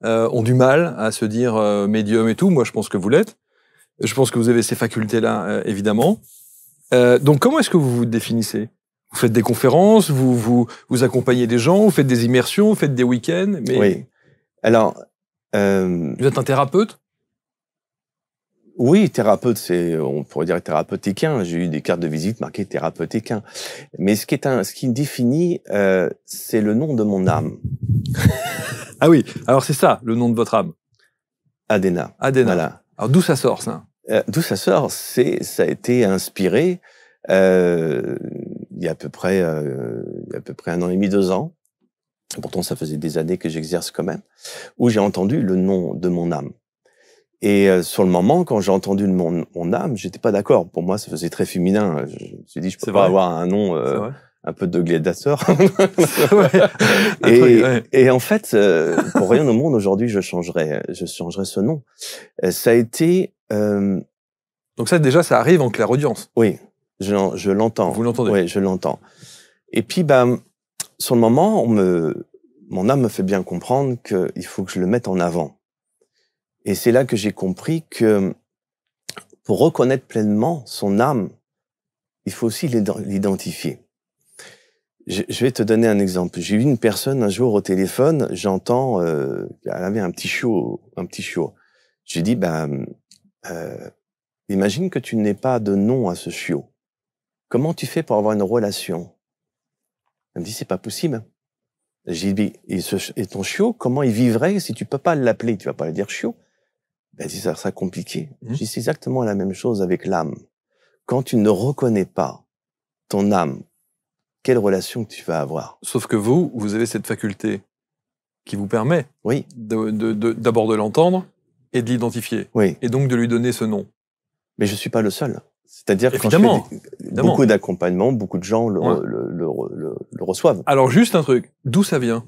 ont du mal à se dire médium et tout. Moi, je pense que vous l'êtes. Je pense que vous avez ces facultés-là, évidemment. Donc, comment est-ce que vous vous définissez? Vous faites des conférences, vous accompagnez des gens, vous faites des immersions, vous faites des week-ends. Mais... Oui. Alors, vous êtes un thérapeute? Oui, thérapeute, on pourrait dire thérapeutique. J'ai eu des cartes de visite marquées thérapeutique. Mais ce qui me définit, c'est le nom de mon âme. Ah oui, alors c'est ça, le nom de votre âme. Adhéna. Adhéna. Voilà. Alors d'où ça sort, ça? D'où ça sort, ça a été inspiré il y a à peu près 1 an et demi, 2 ans. Pourtant, ça faisait des années que j'exerce quand même, où j'ai entendu le nom de mon âme. Et sur le moment, quand j'ai entendu mon âme, j'étais pas d'accord. Pour moi, ça faisait très féminin. Je me suis dit, je peux pas avoir un nom un peu de gladiateur. Et en fait, pour rien au monde, aujourd'hui, je changerais ce nom. Ça a été... Donc ça, déjà, ça arrive en clairaudience. Oui, je l'entends. Vous l'entendez? Oui, je l'entends. Et puis, sur le moment, mon âme me fait bien comprendre qu'il faut que je le mette en avant. Et c'est là que j'ai compris que pour reconnaître pleinement son âme, il faut aussi l'identifier. Je vais te donner un exemple. J'ai eu une personne un jour au téléphone, j'entends elle avait un petit chiot. J'ai dit, imagine que tu n'aies pas de nom à ce chiot. Comment tu fais pour avoir une relation? Elle me dit, c'est pas possible. J'ai dit, et ton chiot, comment il vivrait si tu peux pas l'appeler? Tu vas pas lui dire chiot? Elle dit, ça sera compliqué. Je dis, c'est exactement la même chose avec l'âme. Quand tu ne reconnais pas ton âme, quelle relation que tu vas avoir? Sauf que vous avez cette faculté qui vous permet d'abord de l'entendre et de l'identifier. Oui. Et donc de lui donner ce nom. Mais je suis pas le seul. C'est-à-dire que quand je fais beaucoup d'accompagnement, beaucoup de gens le reçoivent. Alors juste un truc, d'où ça vient?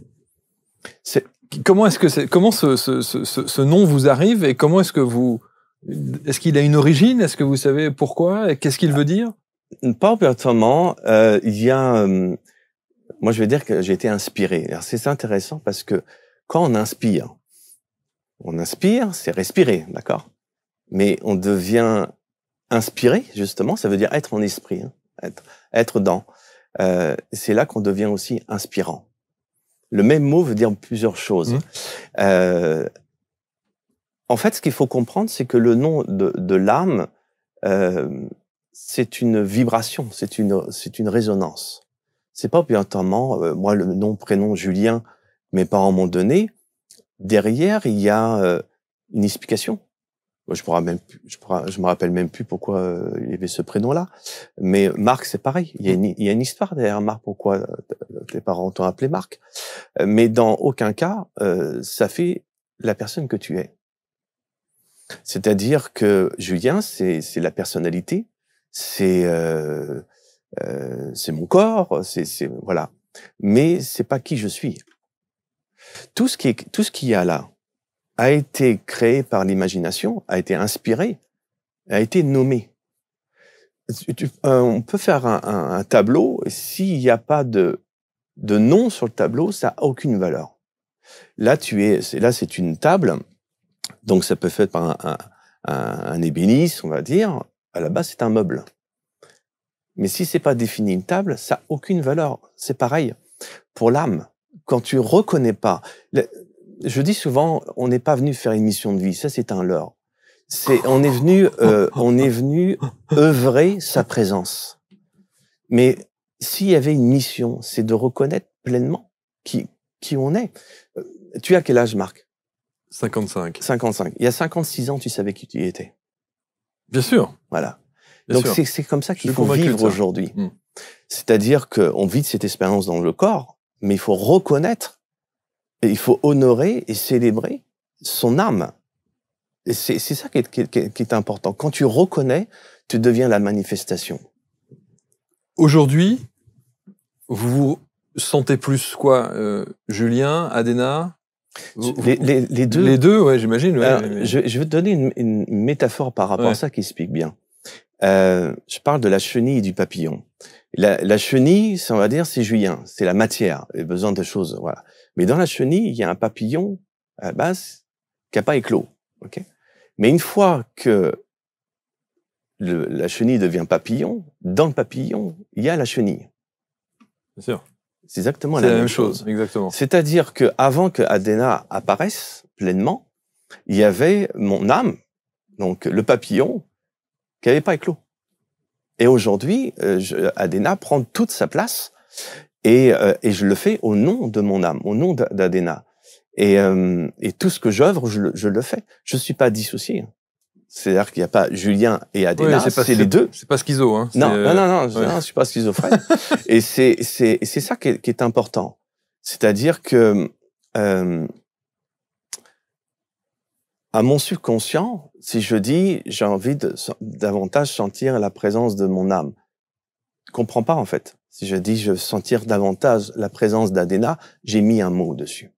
Comment ce nom vous arrive et comment est-ce qu'il a une origine? Est-ce que vous savez pourquoi? Qu'est-ce qu'il veut dire? Pas obligatoirement. Il y a, moi je vais dire que j'ai été inspiré. Alors c'est intéressant parce que quand on inspire, c'est respirer, d'accord? Mais on devient inspiré, justement, ça veut dire être en esprit, être dans. C'est là qu'on devient aussi inspirant. Le même mot veut dire plusieurs choses. En fait, ce qu'il faut comprendre, c'est que le nom de l'âme, c'est une vibration, c'est une résonance. C'est pas obligatoirement, moi, le nom, prénom Julien, mes parents m'ont donné. Derrière, il y a une explication. Je me rappelle même plus pourquoi il y avait ce prénom-là. Mais Marc, c'est pareil. Il y a une histoire derrière Marc. Pourquoi tes parents t'ont appelé Marc? Mais dans aucun cas, ça fait la personne que tu es. C'est-à-dire que Julien, c'est la personnalité, c'est mon corps, voilà. Mais c'est pas qui je suis. Tout ce qu'il y a là a été créé par l'imagination, a été inspiré, a été nommé. On peut faire un tableau, et s'il n'y a pas de nom sur le tableau, ça n'a aucune valeur. Là, c'est une table, donc ça peut être fait par un ébéniste, on va dire. À la base, c'est un meuble. Mais si c'est pas défini une table, ça n'a aucune valeur. C'est pareil pour l'âme. Quand tu reconnais pas, je dis souvent, on n'est pas venu faire une mission de vie. Ça, c'est un leurre. On est venu œuvrer sa présence. Mais s'il y avait une mission, c'est de reconnaître pleinement qui on est. Tu as quel âge, Marc? 55. 55. Il y a 56 ans, tu savais qui tu étais. Bien sûr. Voilà. Bien Donc sûr. c'est comme ça qu'il Je suis faut convaincu vivre de ça. aujourd'hui. Mm. C'est-à-dire qu'on vit cette expérience dans le corps, mais il faut reconnaître, et il faut honorer et célébrer son âme. Et c'est ça qui est important. Quand tu reconnais, tu deviens la manifestation. Aujourd'hui, vous vous sentez plus quoi, Julien, Adhéna? Les deux. Les deux, ouais, j'imagine. Ouais, Alors, je vais te donner une métaphore par rapport à ça qui explique bien. Je parle de la chenille et du papillon. La chenille, on va dire, c'est Julien, c'est la matière, il a besoin de choses, voilà. Mais dans la chenille, il y a un papillon à la base qui n'a pas éclos, ok. Mais une fois que la chenille devient papillon, dans le papillon, il y a la chenille. Bien sûr. C'est exactement C'est la même chose, exactement. C'est-à-dire que avant que Adhéna apparaisse pleinement, il y avait mon âme, donc le papillon, qui n'avait pas éclos. Et aujourd'hui, Adhéna prend toute sa place et je le fais au nom de mon âme, au nom d'Adhéna. Et tout ce que j'œuvre, je le fais. Je suis pas dissocié. C'est-à-dire qu'il n'y a pas Julien et Adhéna, c'est les deux. C'est pas schizo, hein. Non, je suis pas schizophrène. Et c'est ça qui est important. C'est-à-dire que à mon subconscient, si je dis j'ai envie de davantage sentir la présence de mon âme, je comprends pas en fait. Si je dis je veux sentir davantage la présence d'Adhéna, j'ai mis un mot dessus.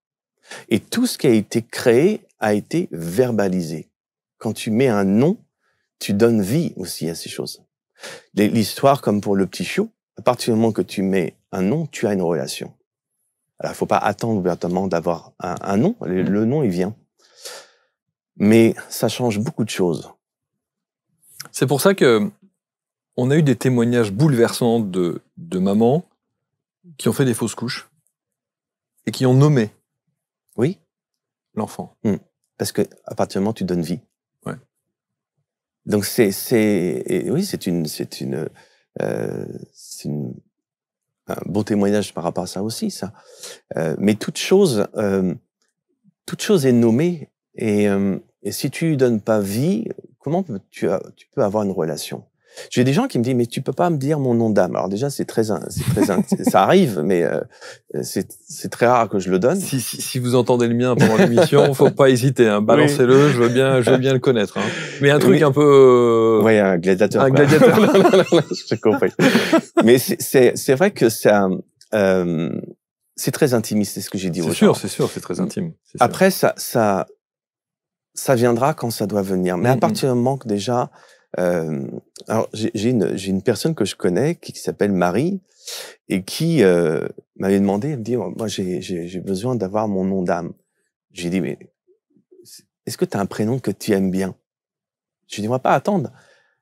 Et tout ce qui a été créé a été verbalisé. Quand tu mets un nom, tu donnes vie aussi à ces choses. L'histoire, comme pour le petit chiot, à partir du moment que tu mets un nom, tu as une relation. Alors, il faut pas attendre ouvertement d'avoir un nom. Le nom, il vient. Mais ça change beaucoup de choses. C'est pour ça que on a eu des témoignages bouleversants de mamans qui ont fait des fausses couches et qui ont nommé Oui. l'enfant. Parce que à partir du moment où tu donnes vie. Ouais. Donc c'est un beau témoignage par rapport à ça aussi, ça. Mais toute chose est nommée et si tu lui donnes pas vie, comment tu peux avoir une relation? J'ai des gens qui me disent mais tu peux pas me dire mon nom d'âme. Alors déjà c'est très ça arrive, mais c'est très rare que je le donne. Si vous entendez le mien pendant l'émission, faut pas hésiter, hein, balancez-le, je veux bien le connaître. Hein. Mais un truc un peu. Ouais, un gladiateur. Un gladiateur. J'ai compris. Mais c'est vrai que ça, c'est très intimiste, c'est ce que j'ai dit. C'est sûr, c'est très intime. Après ça viendra quand ça doit venir. Mais à partir du moment que déjà alors j'ai une personne que je connais qui s'appelle Marie et qui m'avait demandé, elle me dit moi j'ai besoin d'avoir mon nom d'âme. J'ai dit mais est-ce que tu as un prénom que tu aimes bien? Je lui dis on va pas attendre.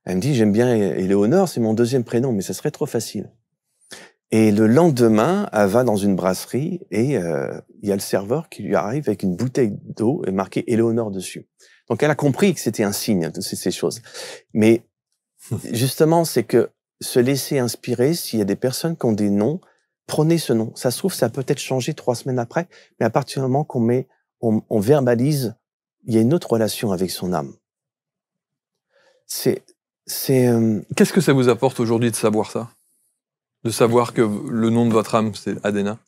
Elle me dit j'aime bien Éléonore, c'est mon deuxième prénom mais ça serait trop facile. Et le lendemain, elle va dans une brasserie et il y a le serveur qui lui arrive avec une bouteille d'eau et marqué Éléonore dessus. Donc, elle a compris que c'était un signe de ces choses. Mais justement, c'est que se laisser inspirer, s'il y a des personnes qui ont des noms, prenez ce nom. Ça se trouve, ça peut être changé 3 semaines après, mais à partir du moment qu'on on verbalise, il y a une autre relation avec son âme. Qu'est-ce que ça vous apporte aujourd'hui de savoir ça? De savoir que le nom de votre âme, c'est Adhéna?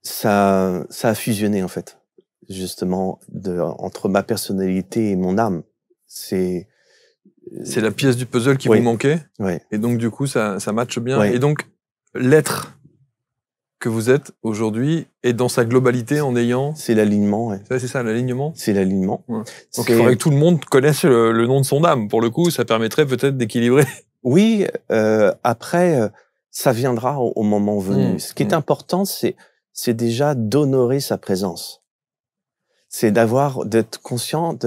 Ça a fusionné, en fait. Justement, entre ma personnalité et mon âme. C'est la pièce du puzzle qui Oui. vous manquait. Ouais. Et donc, du coup, ça matche bien. Oui. Et donc, l'être que vous êtes aujourd'hui est dans sa globalité en ayant... C'est l'alignement. Ouais. C'est ça, l'alignement. C'est l'alignement. Ouais. Donc, il faudrait que tout le monde connaisse le nom de son âme. Pour le coup, ça permettrait peut-être d'équilibrer. Oui, après, ça viendra au moment venu. Ce qui est important, c'est déjà d'honorer sa présence. C'est d'être conscient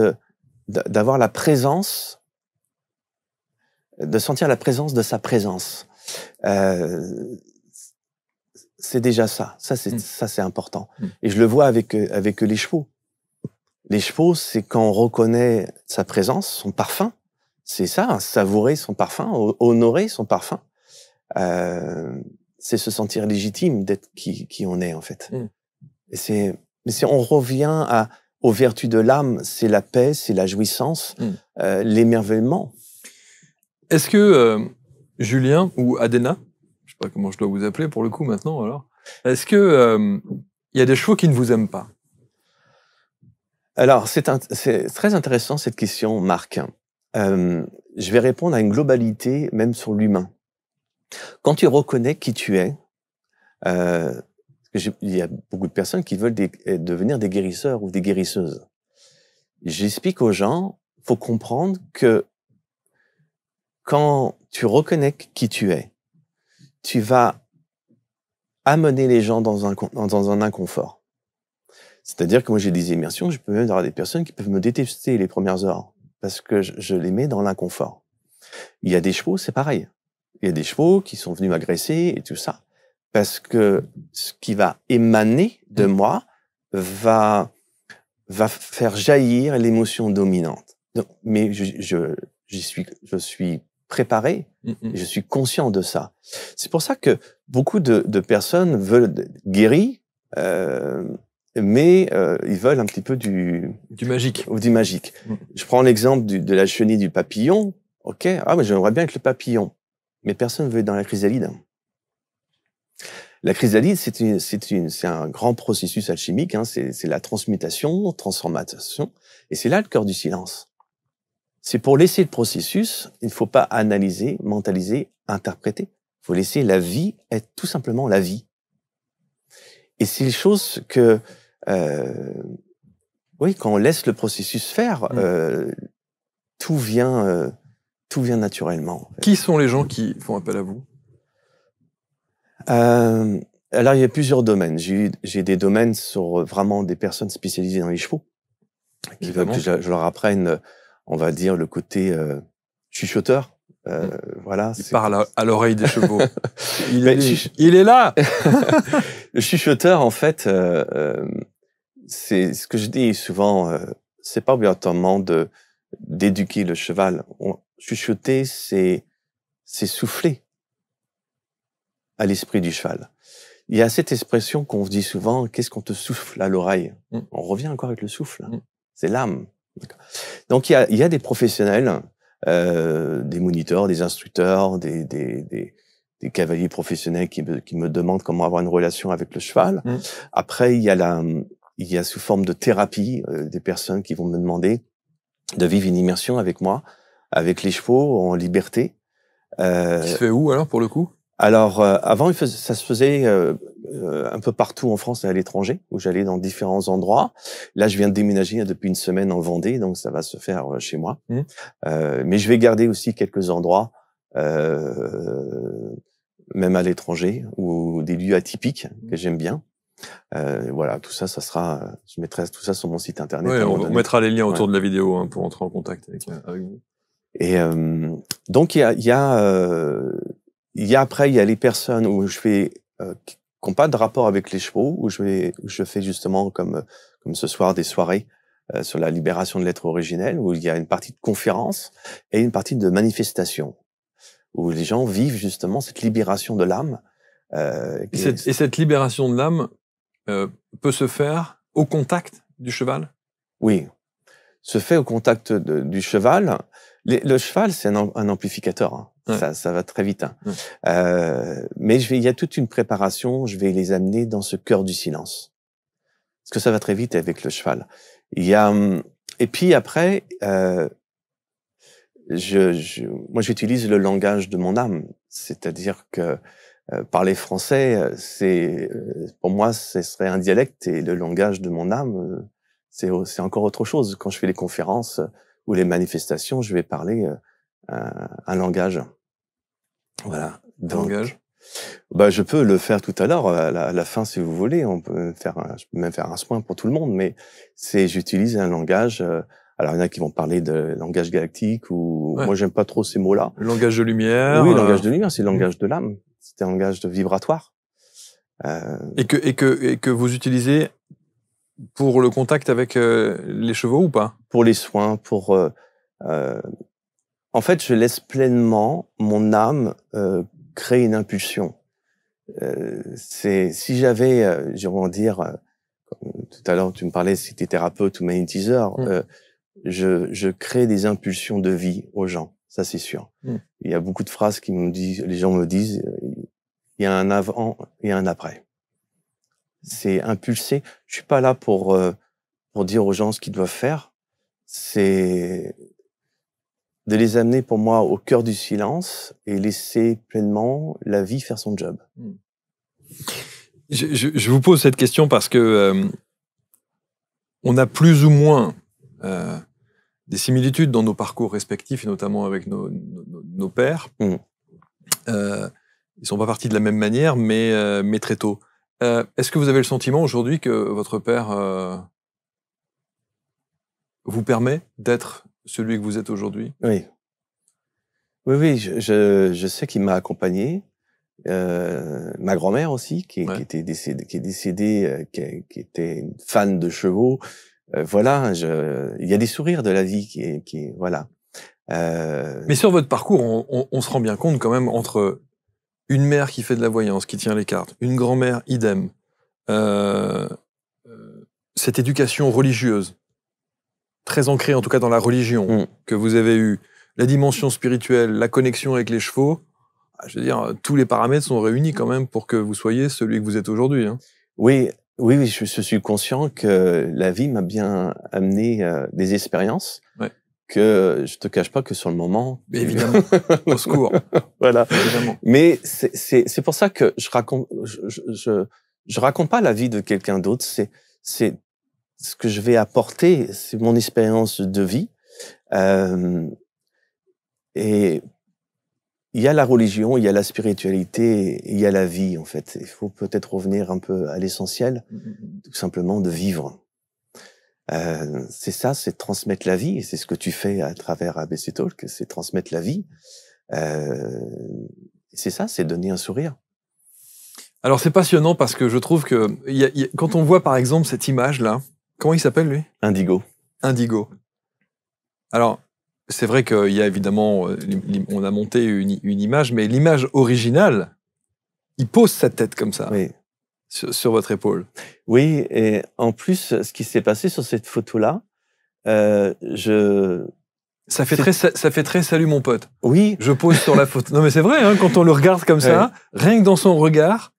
d'avoir la présence, de sentir la présence de sa présence. C'est déjà ça. Ça, c'est important. Et je le vois avec les chevaux. Les chevaux, c'est quand on reconnaît sa présence, son parfum. C'est ça, savourer son parfum, honorer son parfum. C'est se sentir légitime d'être qui on est, en fait. Et on revient aux vertus de l'âme, c'est la paix, c'est la jouissance, l'émerveillement. Est-ce que Julien ou Adena, je sais pas comment je dois vous appeler pour le coup maintenant, alors, est-ce que y a des chevaux qui ne vous aiment pas? Alors, c'est très intéressant cette question, Marc. Je vais répondre à une globalité, même sur l'humain. Quand tu reconnais qui tu es, il y a beaucoup de personnes qui veulent devenir des guérisseurs ou des guérisseuses. J'explique aux gens, faut comprendre que quand tu reconnais qui tu es, tu vas amener les gens dans un inconfort. C'est-à-dire que moi j'ai des immersions, je peux même avoir des personnes qui peuvent me détester les premières heures parce que je les mets dans l'inconfort. Il y a des chevaux, c'est pareil. Il y a des chevaux qui sont venus m'agresser et tout ça parce que ce qui va émaner de moi va faire jaillir l'émotion dominante. Donc, mais je suis préparé, je suis conscient de ça. C'est pour ça que beaucoup de personnes veulent guérir, mais ils veulent un petit peu du magique. Du magique. Je prends l'exemple de la chenille du papillon. Ok, mais j'aimerais bien être le papillon, mais personne ne veut être dans la chrysalide. La chrysalide, c'est un grand processus alchimique. Hein, c'est la transmutation, transformation, et c'est là le cœur du silence. C'est pour laisser le processus, il ne faut pas analyser, mentaliser, interpréter. Il faut laisser la vie être tout simplement la vie. Et c'est les choses que, oui, quand on laisse le processus faire, tout vient naturellement. En fait. Qui sont les gens qui font appel à vous? Alors, il y a plusieurs domaines. J'ai des domaines sur vraiment des personnes spécialisées dans les chevaux, qui veulent que je leur apprenne, on va dire, le côté chuchoteur. Voilà. Il parle à l'oreille des chevaux. Il est là. Le chuchoteur, en fait, c'est ce que je dis souvent. C'est pas obligatoirement d'éduquer le cheval. Chuchoter, c'est souffler à l'esprit du cheval. Il y a cette expression qu'on dit souvent, qu'est-ce qu'on te souffle à l'oreille? On revient encore avec le souffle. C'est l'âme. Donc, il y a des professionnels, des moniteurs, des instructeurs, des cavaliers professionnels qui me demandent comment avoir une relation avec le cheval. Après, il y a sous forme de thérapie, des personnes qui vont me demander de vivre une immersion avec moi, avec les chevaux en liberté. Qui se fait où alors pour le coup? Alors, avant, ça se faisait un peu partout en France et à l'étranger, où j'allais dans différents endroits. Là, je viens de déménager depuis une semaine en Vendée, donc ça va se faire chez moi. Mais je vais garder aussi quelques endroits, même à l'étranger, ou des lieux atypiques que j'aime bien. Voilà, tout ça, je mettrai tout ça sur mon site internet. Ouais, on mettra les liens autour de la vidéo hein, pour entrer en contact avec vous. Et donc, il y a après, il y a les personnes où je fais, qui n'ont pas de rapport avec les chevaux, où je fais justement comme ce soir des soirées sur la libération de l'être originel, où il y a une partie de conférence et une partie de manifestation, où les gens vivent justement cette libération de l'âme. Et cette libération de l'âme peut se faire au contact du cheval? Oui. Se fait au contact du cheval. Le cheval, c'est un amplificateur. Hein. Ouais. Ça va très vite. Hein. Mais il y a toute une préparation. Je vais les amener dans ce cœur du silence. Parce que ça va très vite avec le cheval. Et puis après, moi, j'utilise le langage de mon âme. C'est-à-dire que parler français, pour moi, ce serait un dialecte, et le langage de mon âme, c'est encore autre chose. Quand je fais les conférences ou les manifestations, je vais parler un langage. Voilà. Donc, langage. Bah, je peux le faire tout à l'heure, à la fin, si vous voulez. Je peux même faire un soin pour tout le monde, mais j'utilise un langage. Alors, il y en a qui vont parler de langage galactique, ou moi, j'aime pas trop ces mots-là. Le langage de lumière. Oui, le langage de lumière, c'est le langage de l'âme. C'est un langage de vibratoire. Et que vous utilisez pour le contact avec les chevaux ou pas? Pour les soins, en fait, je laisse pleinement mon âme créer une impulsion. Si j'avais, je vais en dire, tout à l'heure tu me parlais si tu es thérapeute ou magnétiseur, je crée des impulsions de vie aux gens, ça c'est sûr. Il y a beaucoup de phrases les gens me disent, il y a un avant et un après. C'est impulsé. Je suis pas là pour dire aux gens ce qu'ils doivent faire. C'est de les amener pour moi au cœur du silence et laisser pleinement la vie faire son job. Je vous pose cette question parce que on a plus ou moins des similitudes dans nos parcours respectifs, et notamment avec nos pères. Ils sont pas partis de la même manière, mais très tôt. Est-ce que vous avez le sentiment aujourd'hui que votre père vous permet d'être celui que vous êtes aujourd'hui? Oui. Oui, je sais qu'il m'a accompagné. Ma grand-mère aussi, qui est décédée, qui était une fan de chevaux. Voilà, il y a des sourires de la vie qui voilà. Mais sur votre parcours, on se rend bien compte quand même entre une mère qui fait de la voyance, qui tient les cartes, une grand-mère idem, cette éducation religieuse, très ancrée en tout cas dans la religion que vous avez eue, la dimension spirituelle, la connexion avec les chevaux, je veux dire, tous les paramètres sont réunis quand même pour que vous soyez celui que vous êtes aujourd'hui. Hein. Oui, je suis conscient que la vie m'a bien amené des expériences que je te cache pas que sur le moment. Mais évidemment, au secours. Voilà. Évidemment. Mais c'est pour ça que je raconte pas la vie de quelqu'un d'autre. C'est ce que je vais apporter, c'est mon expérience de vie. Et il y a la religion, il y a la spiritualité, il y a la vie, en fait. Il faut peut-être revenir un peu à l'essentiel, tout simplement de vivre. C'est ça, c'est transmettre la vie, et c'est ce que tu fais à travers ABC Talk, c'est transmettre la vie. C'est ça, c'est donner un sourire. Alors c'est passionnant parce que je trouve que quand on voit par exemple cette image-là, comment il s'appelle lui? Indigo. Indigo. Alors, c'est vrai qu'il y a évidemment, on a monté une image, mais l'image originale, il pose sa tête comme ça, sur votre épaule. Oui, et en plus, ce qui s'est passé sur cette photo-là, ça fait très salut mon pote. Oui. Je pose sur la photo. Non mais c'est vrai, hein, quand on le regarde comme ça, rien que dans son regard,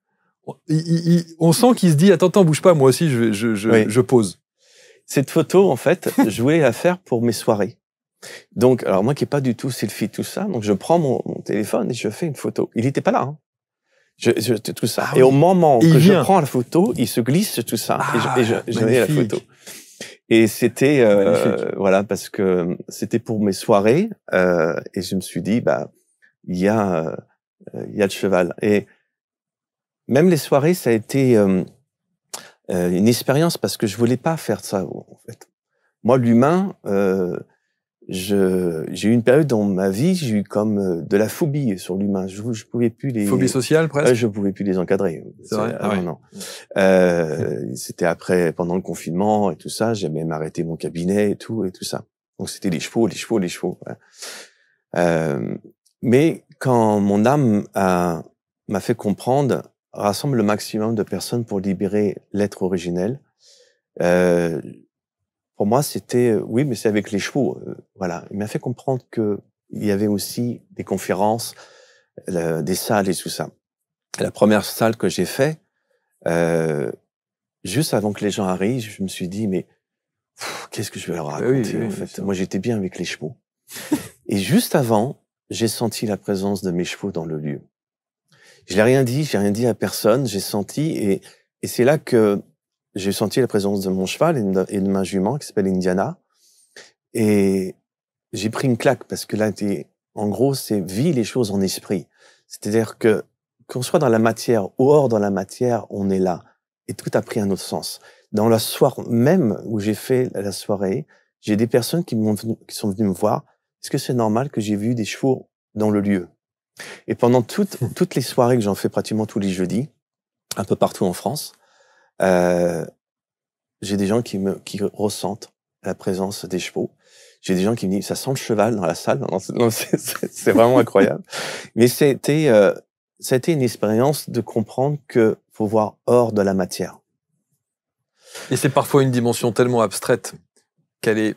on sent qu'il se dit attends, bouge pas, moi aussi je pose. Cette photo, en fait, je voulais la faire pour mes soirées. Donc, alors moi qui n'ai pas du tout selfie, tout ça, donc je prends mon téléphone et je fais une photo. Il n'était pas là, hein. Tout ça. Et au moment que je prends la photo, il se glisse tout ça. Et je mets la photo. Et c'était, voilà, parce que c'était pour mes soirées, et je me suis dit, bah, il y a le cheval. Et même les soirées, ça a été une expérience parce que je voulais pas faire ça, en fait. Moi, l'humain, j'ai eu une période dans ma vie, j'ai eu comme de la phobie sur l'humain. Je pouvais plus les... Phobie sociale, presque? Je pouvais plus les encadrer. C'est vrai? Non. C'était après, pendant le confinement et tout ça, j'ai même arrêté mon cabinet et tout ça. Donc c'était les chevaux. Ouais. Mais quand mon âme m'a fait comprendre, rassemble le maximum de personnes pour libérer l'être originel, pour moi, c'était, oui, mais c'est avec les chevaux. Voilà. Il m'a fait comprendre qu'il y avait aussi des conférences, des salles et tout ça. La première salle que j'ai fait, juste avant que les gens arrivent, je me suis dit, mais qu'est-ce que je vais leur raconter, en fait? Moi, j'étais bien avec les chevaux. Et juste avant, j'ai senti la présence de mes chevaux dans le lieu. Je n'ai rien dit, j'ai rien dit à personne, j'ai senti, et c'est là que j'ai senti la présence de mon cheval et de ma jument qui s'appelle Indiana. Et j'ai pris une claque parce que là, en gros, c'est vis les choses en esprit. C'est-à-dire que qu'on soit dans la matière ou hors dans la matière, on est là. Et tout a pris un autre sens. Dans la soirée même où j'ai fait la soirée, j'ai des personnes qui sont venues me voir. Est-ce que c'est normal que j'ai vu des chevaux dans le lieu? Et pendant toutes les soirées que j'en fais pratiquement tous les jeudis, un peu partout en France, j'ai des gens qui ressentent la présence des chevaux. J'ai des gens qui me disent, ça sent le cheval dans la salle. C'est vraiment incroyable. Mais ça a été une expérience de comprendre que faut voir hors de la matière. Et c'est parfois une dimension tellement abstraite qu'elle est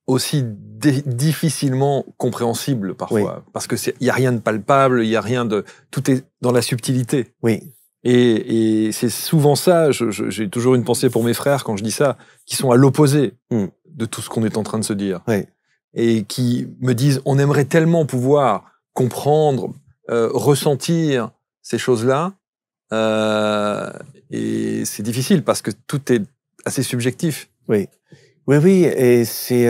aussi difficilement compréhensible parfois. Oui. Parce que il y a rien de palpable, il y a rien de, tout est dans la subtilité. Oui. Et c'est souvent ça, j'ai toujours une pensée pour mes frères quand je dis ça, qui sont à l'opposé de tout ce qu'on est en train de se dire. Oui. Et qui me disent, on aimerait tellement pouvoir comprendre, ressentir ces choses-là, et c'est difficile parce que tout est assez subjectif. Oui. Oui, et c'est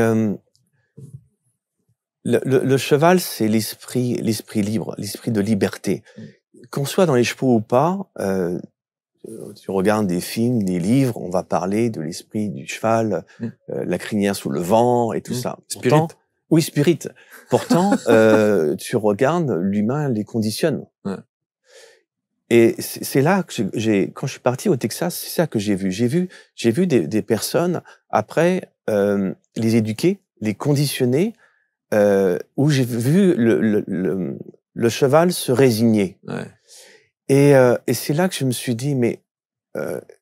le cheval, c'est l'esprit libre, l'esprit de liberté. Qu'on soit dans les chevaux ou pas, tu regardes des films, des livres, on va parler de l'esprit du cheval, la crinière sous le vent et tout ça. Pourtant, spirit. Oui, spirit. Pourtant, tu regardes, l'humain les conditionne. Ouais. Et c'est là que quand je suis parti au Texas, c'est ça que j'ai vu. J'ai vu des personnes après les éduquer, les conditionner, où j'ai vu le cheval se résigner. Ouais. Et c'est là que je me suis dit, mais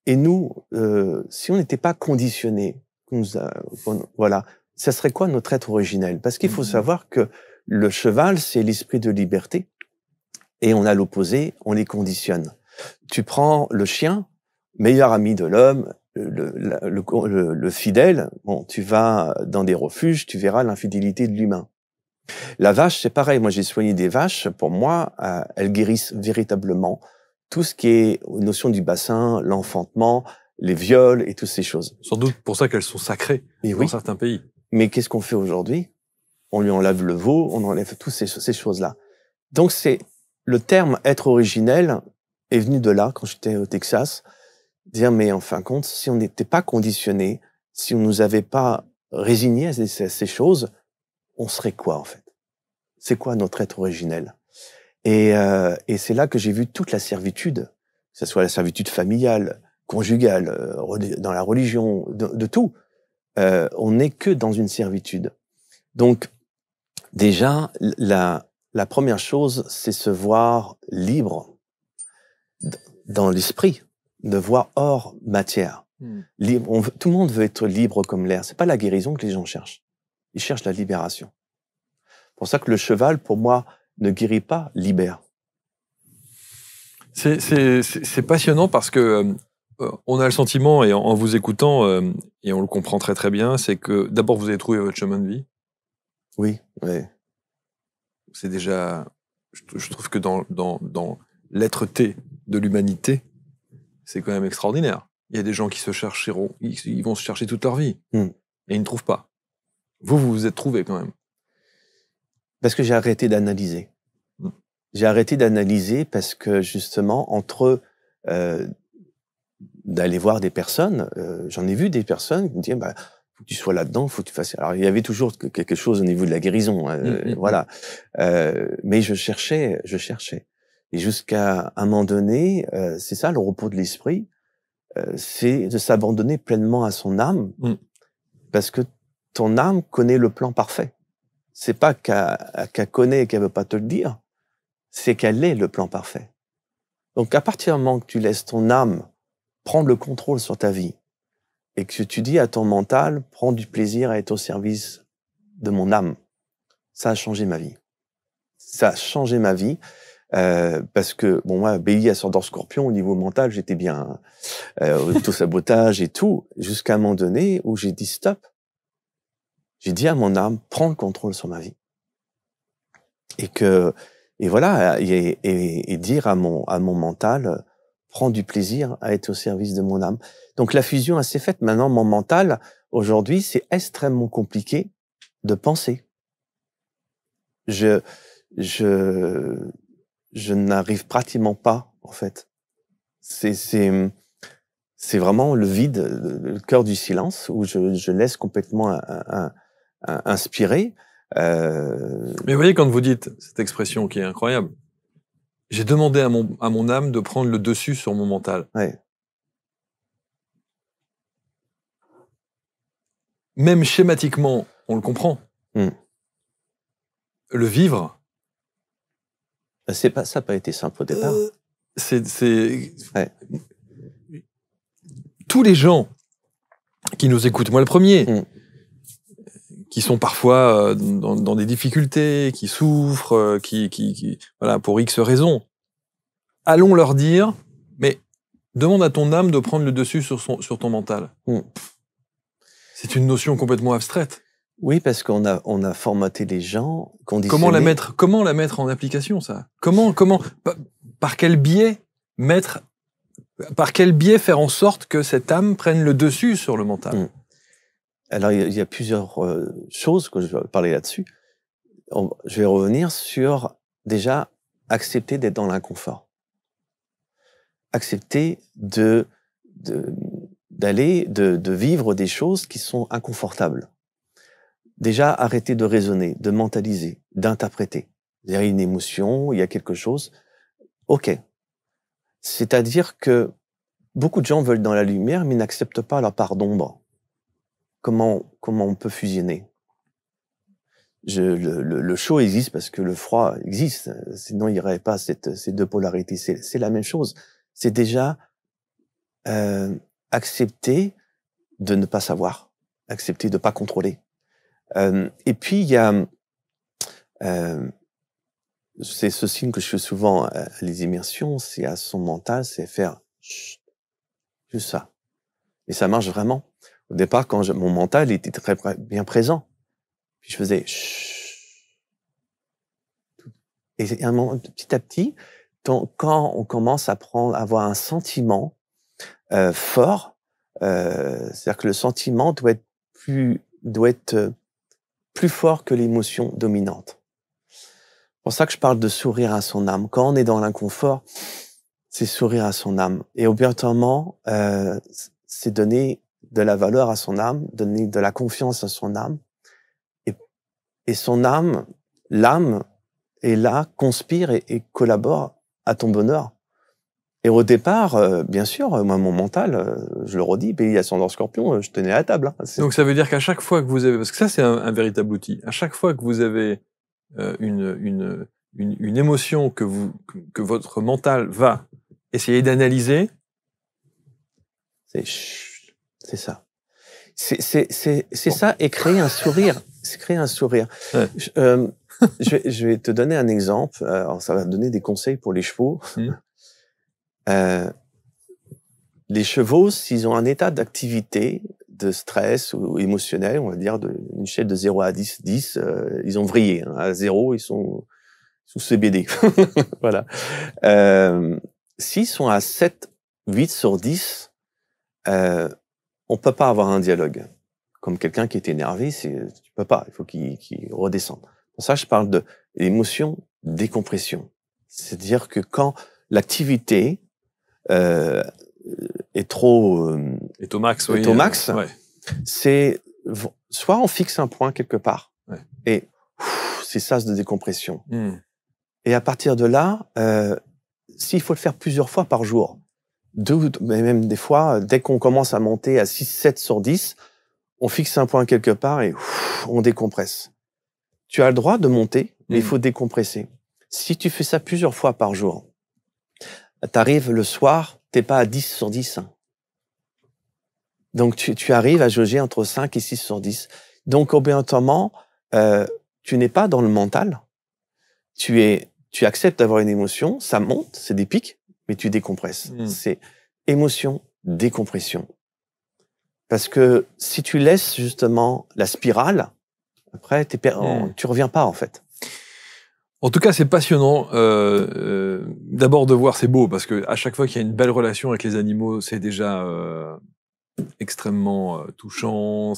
et nous, si on n'était pas conditionnés, voilà, ça serait quoi notre être originel? Parce qu'il faut savoir que le cheval, c'est l'esprit de liberté. Et on a l'opposé, on les conditionne. Tu prends le chien, meilleur ami de l'homme, le fidèle, bon, tu vas dans des refuges, tu verras l'infidélité de l'humain. La vache, c'est pareil. Moi, j'ai soigné des vaches. Pour moi, elles guérissent véritablement tout ce qui est notion du bassin, l'enfantement, les viols et toutes ces choses. Sans doute pour ça qu'elles sont sacrées dans certains pays. Mais qu'est-ce qu'on fait aujourd'hui? On lui enlève le veau, on enlève toutes ces choses-là. Donc, le terme « être originel » est venu de là, quand j'étais au Texas, dire, mais en fin de compte, si on n'était pas conditionné, si on nous avait pas résigné à ces choses, on serait quoi, en fait? C'est quoi notre être originel? Et c'est là que j'ai vu toute la servitude, que ce soit la servitude familiale, conjugale, dans la religion, de tout. On n'est que dans une servitude. Donc, déjà, la première chose, c'est se voir libre dans l'esprit, de voir hors matière. Libre, tout le monde veut être libre comme l'air. C'est pas la guérison que les gens cherchent. Ils cherchent la libération. C'est pour ça que le cheval, pour moi, ne guérit pas, libère. C'est passionnant parce que on a le sentiment, et en vous écoutant, et on le comprend très très bien, c'est que d'abord vous avez trouvé votre chemin de vie. Oui, oui. C'est déjà, je trouve que dans l'être-té de l'humanité, c'est quand même extraordinaire. Il y a des gens qui se chercheront, ils vont se chercher toute leur vie, et ils ne trouvent pas. Vous vous êtes trouvé quand même. Parce que j'ai arrêté d'analyser. J'ai arrêté d'analyser parce que justement, entre d'aller voir des personnes, j'en ai vu des personnes qui me disaient, bah, faut que tu sois là-dedans, faut que tu fasses. Alors il y avait toujours quelque chose au niveau de la guérison, voilà. Mais je cherchais. Et jusqu'à un moment donné, c'est ça le repos de l'esprit, c'est de s'abandonner pleinement à son âme, parce que ton âme connaît le plan parfait. C'est pas qu'elle connaît et qu'elle veut pas te le dire, c'est qu'elle est le plan parfait. Donc à partir du moment que tu laisses ton âme prendre le contrôle sur ta vie, et que tu dis à ton mental, prends du plaisir à être au service de mon âme, ça a changé ma vie. Ça a changé ma vie, parce que, bon, moi, Bélier, Ascendant, Scorpion, au niveau mental, j'étais bien, tout sabotage et tout, jusqu'à un moment donné où j'ai dit stop. J'ai dit à mon âme, prends le contrôle sur ma vie. Et voilà, et dire à mon mental, prends du plaisir à être au service de mon âme. Donc la fusion, elle s'est faite. Maintenant, mon mental, aujourd'hui, c'est extrêmement compliqué de penser. Je n'arrive pratiquement pas, en fait. C'est vraiment le vide, le cœur du silence, où je laisse complètement inspirer. Mais vous voyez, quand vous dites cette expression qui est incroyable, j'ai demandé à mon âme de prendre le dessus sur mon mental. Ouais. Même schématiquement, on le comprend. Le vivre. Ça n'a pas été simple au départ. Ouais. Tous les gens qui nous écoutent, moi le premier, qui sont parfois dans des difficultés, qui souffrent, voilà, pour X raisons, allons leur dire, mais demande à ton âme de prendre le dessus sur ton mental. C'est une notion complètement abstraite. Oui, parce qu'on a formaté les gens, conditionnés. Comment la mettre en application, ça? Par quel biais faire en sorte que cette âme prenne le dessus sur le mental? Alors, il y a plusieurs choses que je vais parler là-dessus. Je vais revenir sur, déjà, accepter d'être dans l'inconfort. Accepter de vivre des choses qui sont inconfortables. Déjà, arrêter de raisonner, de mentaliser, d'interpréter. Il y a une émotion, il y a quelque chose. OK. C'est-à-dire que beaucoup de gens veulent dans la lumière, mais n'acceptent pas leur part d'ombre. Comment on peut fusionner? Le chaud existe parce que le froid existe. Sinon, il n'y aurait pas ces deux polarités. C'est la même chose. C'est déjà accepter de ne pas savoir, accepter de ne pas contrôler. Et puis, il y a... c'est ce signe que je fais souvent à les immersions, c'est à son mental, c'est faire chut, juste ça. Et ça marche vraiment. Au départ, mon mental était très bien présent, puis je faisais chut. Et petit à petit, quand on commence à avoir un sentiment fort, c'est-à-dire que le sentiment doit être plus fort que l'émotion dominante. C'est pour ça que je parle de sourire à son âme. Quand on est dans l'inconfort, c'est sourire à son âme. Et obligatoirement, c'est donner de la valeur à son âme, donner de la confiance à son âme. Et son âme, l'âme, est là, conspire et collabore à ton bonheur. Et au départ, bien sûr, moi, mon mental, je le redis, pays ascendant Scorpion, je tenais à la table. Hein. Donc ça veut dire qu'à chaque fois que vous avez... Parce que ça, c'est un véritable outil. À chaque fois que vous avez une émotion que votre mental va essayer d'analyser... C'est ça. C'est ça, et créer un sourire. C'est créer un sourire. Ouais. Je vais te donner un exemple. Alors, ça va donner des conseils pour les chevaux. Les chevaux, s'ils ont un état d'activité, de stress ou émotionnel, on va dire, une échelle de 0 à 10, ils ont vrillé. Hein. À 0, ils sont sous CBD. Voilà. S'ils sont à 7, 8 sur 10, on peut pas avoir un dialogue. Comme quelqu'un qui est énervé, tu peux pas. Il faut qu'il redescende. Pour ça, je parle de l'émotion décompression. C'est-à-dire que quand l'activité est trop... est au max, oui. Est au max, ouais. C'est... Soit on fixe un point quelque part, ouais. Et c'est sas de décompression. Et à partir de là, s'il faut le faire plusieurs fois par jour, mais même des fois, dès qu'on commence à monter à 6, 7 sur 10, on fixe un point quelque part et on décompresse. Tu as le droit de monter, mais il faut décompresser. Si tu fais ça plusieurs fois par jour, t'arrives le soir, t'es pas à 10 sur 10. Donc, tu arrives à jauger entre 5 et 6 sur 10. Donc, obligatoirement, tu n'es pas dans le mental. Tu acceptes d'avoir une émotion, ça monte, c'est des pics, mais tu décompresses. C'est émotion, décompression. Parce que si tu laisses justement la spirale, Après, tu reviens pas, en fait. En tout cas, c'est passionnant. D'abord de voir, c'est beau, parce que à chaque fois qu'il y a une belle relation avec les animaux, c'est déjà extrêmement touchant.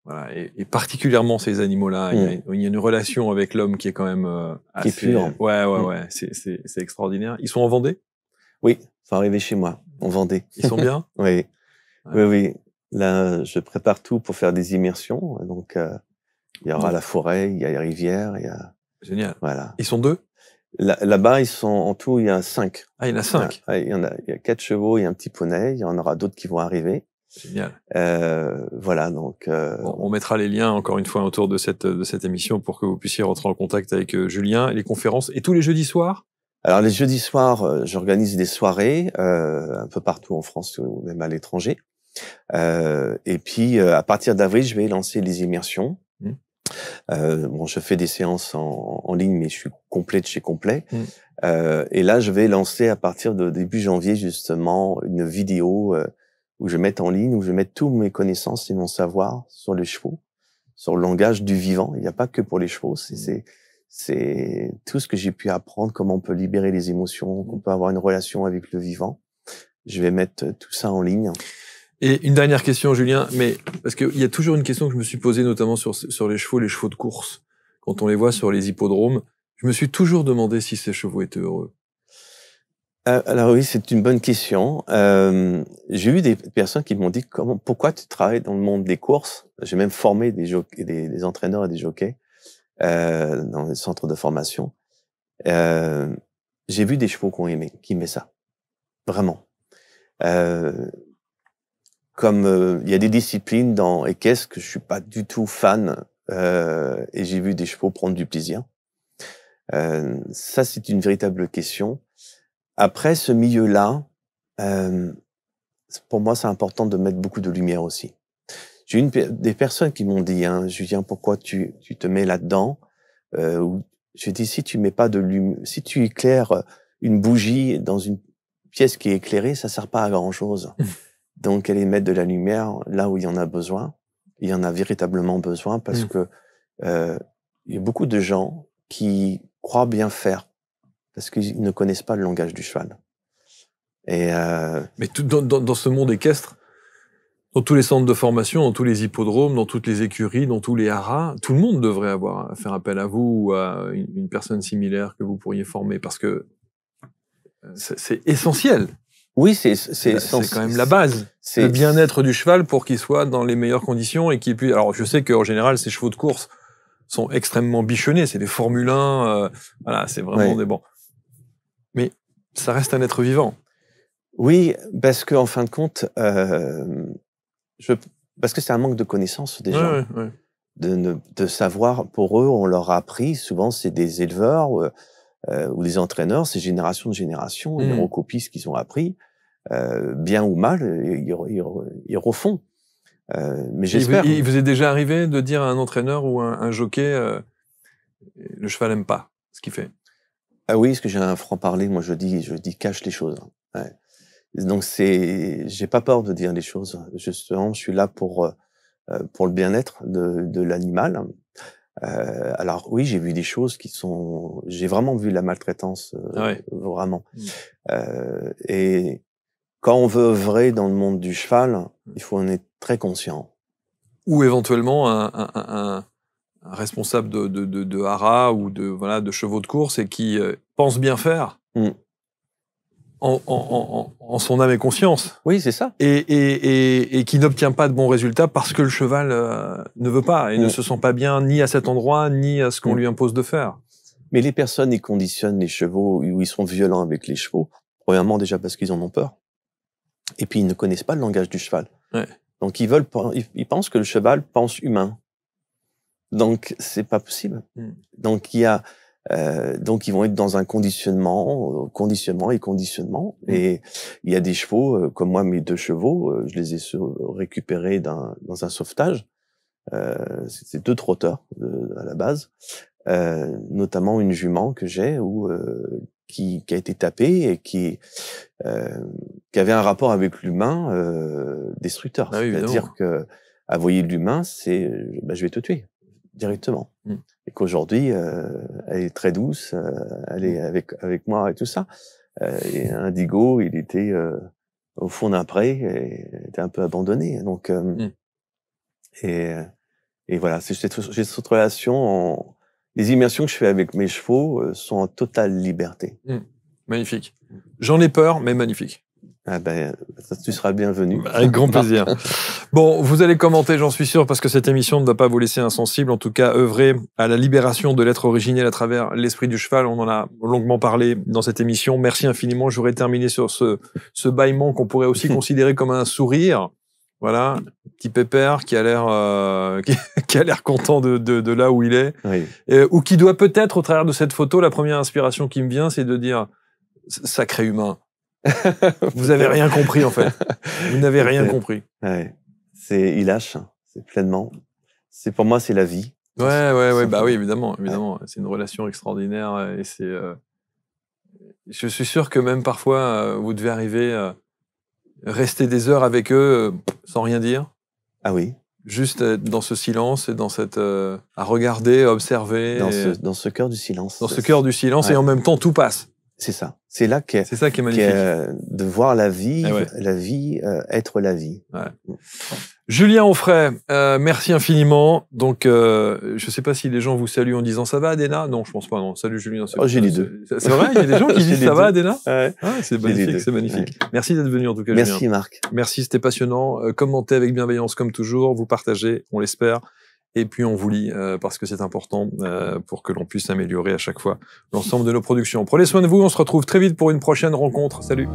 Voilà, et particulièrement ces animaux-là, il y a une relation avec l'homme qui est quand même assez... Qui est pure. Ouais, c'est extraordinaire. Ils sont en Vendée? Oui, faut arriver chez moi, en Vendée. Ils sont bien? Oui. Ouais. Oui. Là, je prépare tout pour faire des immersions. Donc, il y aura la forêt, il y a les rivières, il y a... Génial. Voilà. Ils sont 2? Là-bas, ils sont en tout, il y a 5. Ah, il y en a 5. Il y a 4 chevaux et un petit poney. Il y en aura d'autres qui vont arriver. Génial. Voilà, donc... Bon, on mettra les liens, encore une fois, autour de cette émission pour que vous puissiez rentrer en contact avec Julien, les conférences. Et tous les jeudis soirs? Alors, les jeudis soirs, j'organise des soirées un peu partout en France ou même à l'étranger. Et puis, à partir d'avril, je vais lancer les immersions. Bon, je fais des séances en ligne, mais je suis complet de chez complet. Et là, je vais lancer à partir de début janvier, justement, une vidéo où je vais mettre en ligne, où je vais mettre toutes mes connaissances et mon savoir sur les chevaux, sur le langage du vivant. Il n'y a pas que pour les chevaux, c'est tout ce que j'ai pu apprendre, comment on peut libérer les émotions, qu'on peut avoir une relation avec le vivant. Je vais mettre tout ça en ligne. Et une dernière question, Julien, mais parce qu'il y a toujours une question que je me suis posée, notamment sur les chevaux de course. Quand on les voit sur les hippodromes, je me suis toujours demandé si ces chevaux étaient heureux. Alors oui, c'est une bonne question. J'ai eu des personnes qui m'ont dit pourquoi tu travailles dans le monde des courses. J'ai même formé des entraîneurs et des jockeys dans les centres de formation. J'ai vu des chevaux qui aimaient ça, vraiment. Comme il y a des disciplines dans équestre que je suis pas du tout fan, et j'ai vu des chevaux prendre du plaisir. Ça, c'est une véritable question. Après, ce milieu-là, pour moi, c'est important de mettre beaucoup de lumière aussi. J'ai eu des personnes qui m'ont dit, Julien, pourquoi tu te mets là-dedans? Je dis, si tu mets pas de lumière, si tu éclaires une bougie dans une pièce qui est éclairée, ça sert pas à grand-chose. Donc, aller mettre de la lumière là où il y en a besoin. Il y en a véritablement besoin parce que il y a beaucoup de gens qui croient bien faire parce qu'ils ne connaissent pas le langage du cheval. Et mais dans ce monde équestre, dans tous les centres de formation, dans tous les hippodromes, dans toutes les écuries, dans tous les haras, tout le monde devrait faire appel à vous ou à une personne similaire que vous pourriez former parce que c'est essentiel. Oui, c'est quand même la base. Le bien-être du cheval pour qu'il soit dans les meilleures conditions et qu'il puisse... Alors, je sais qu'en général, ces chevaux de course sont extrêmement bichonnés. C'est des Formule 1. Voilà, c'est vraiment des bons. Mais ça reste un être vivant. Oui, parce que en fin de compte, parce que c'est un manque de connaissances des gens. De savoir, pour eux, on leur a appris, souvent c'est des éleveurs ou des entraîneurs, c'est génération de génération, ils recopient ce qu'ils ont appris, bien ou mal, ils refont. Mais j'espère. Il vous est déjà arrivé de dire à un entraîneur ou un jockey, le cheval aime pas ce qu'il fait? Ah oui, parce que j'ai un franc-parler, moi je dis cache les choses. Ouais. Donc j'ai pas peur de dire les choses. Justement, je suis là pour le bien-être de l'animal. Alors oui, j'ai vu des choses j'ai vraiment vu la maltraitance, vraiment. Et quand on veut œuvrer dans le monde du cheval, il faut en être très conscient. Ou éventuellement un responsable de haras ou de chevaux de course et qui pense bien faire. En son âme et conscience. Oui, c'est ça. Et qui n'obtient pas de bons résultats parce que le cheval ne veut pas et ne se sent pas bien ni à cet endroit, ni à ce qu'on lui impose de faire. Mais les personnes, ils conditionnent les chevaux, où ils sont violents avec les chevaux. Premièrement, déjà parce qu'ils en ont peur. Et puis, ils ne connaissent pas le langage du cheval. Donc, ils pensent que le cheval pense humain. Donc, c'est pas possible. Donc, donc ils vont être dans un conditionnement. Et il y a des chevaux, comme moi, mes 2 chevaux, je les ai récupérés dans un sauvetage. C'était 2 trotteurs à la base, notamment une jument que j'ai qui a été tapée et qui avait un rapport avec l'humain destructeur. Ah oui, c'est-à-dire que avoyer l'humain, c'est je vais te tuer. directement. Mm. Et qu'aujourd'hui, elle est très douce, elle est avec moi et tout ça. Et Indigo, il était au fond d'un pré, et était un peu abandonné. Donc, et voilà, j'ai cette relation. Les immersions que je fais avec mes chevaux sont en totale liberté. Magnifique. J'en ai peur, mais magnifique. Ah ben, tu seras bienvenu. Avec grand plaisir. Bon, vous allez commenter, j'en suis sûr, parce que cette émission ne va pas vous laisser insensible. En tout cas, œuvrer à la libération de l'être originel à travers l'esprit du cheval. On en a longuement parlé dans cette émission. Merci infiniment. J'aurais terminé sur ce bâillement qu'on pourrait aussi considérer comme un sourire. Voilà, petit pépère qui a l'air qui a l'air content de là où il est, Oui. Ou qui doit peut-être, au travers de cette photo, la première inspiration qui me vient, c'est de dire sacré humain. Vous avez rien compris en fait. Vous n'avez rien compris. Ouais. Il lâche, c'est pleinement. Pour moi, c'est la vie. Ouais, bah oui, évidemment. C'est une relation extraordinaire et c'est. Je suis sûr que même parfois, vous devez arriver, rester des heures avec eux sans rien dire. Ah oui. Juste être dans ce silence et dans cette à regarder, à observer. Dans ce cœur du silence. Dans ce cœur du silence, ouais. Et en même temps tout passe. C'est ça. C'est là c'est ça qui est magnifique. de voir la vie, ouais. Être la vie. Ouais. Julien Onfray, merci infiniment. Donc, je sais pas si les gens vous saluent en disant ça va, Adena. Non, je pense pas. Non, salut Julien. J'ai les deux. C'est vrai, il y a des gens qui disent ça va, Adena. Ouais. Ah, c'est magnifique, c'est magnifique. Ouais. Merci d'être venu en tout cas. Merci Julien. Marc. Merci, c'était passionnant. Commentez avec bienveillance comme toujours. Vous partagez, on l'espère. Et puis on vous lit parce que c'est important pour que l'on puisse améliorer à chaque fois l'ensemble de nos productions. Prenez soin de vous, on se retrouve très vite pour une prochaine rencontre. Salut.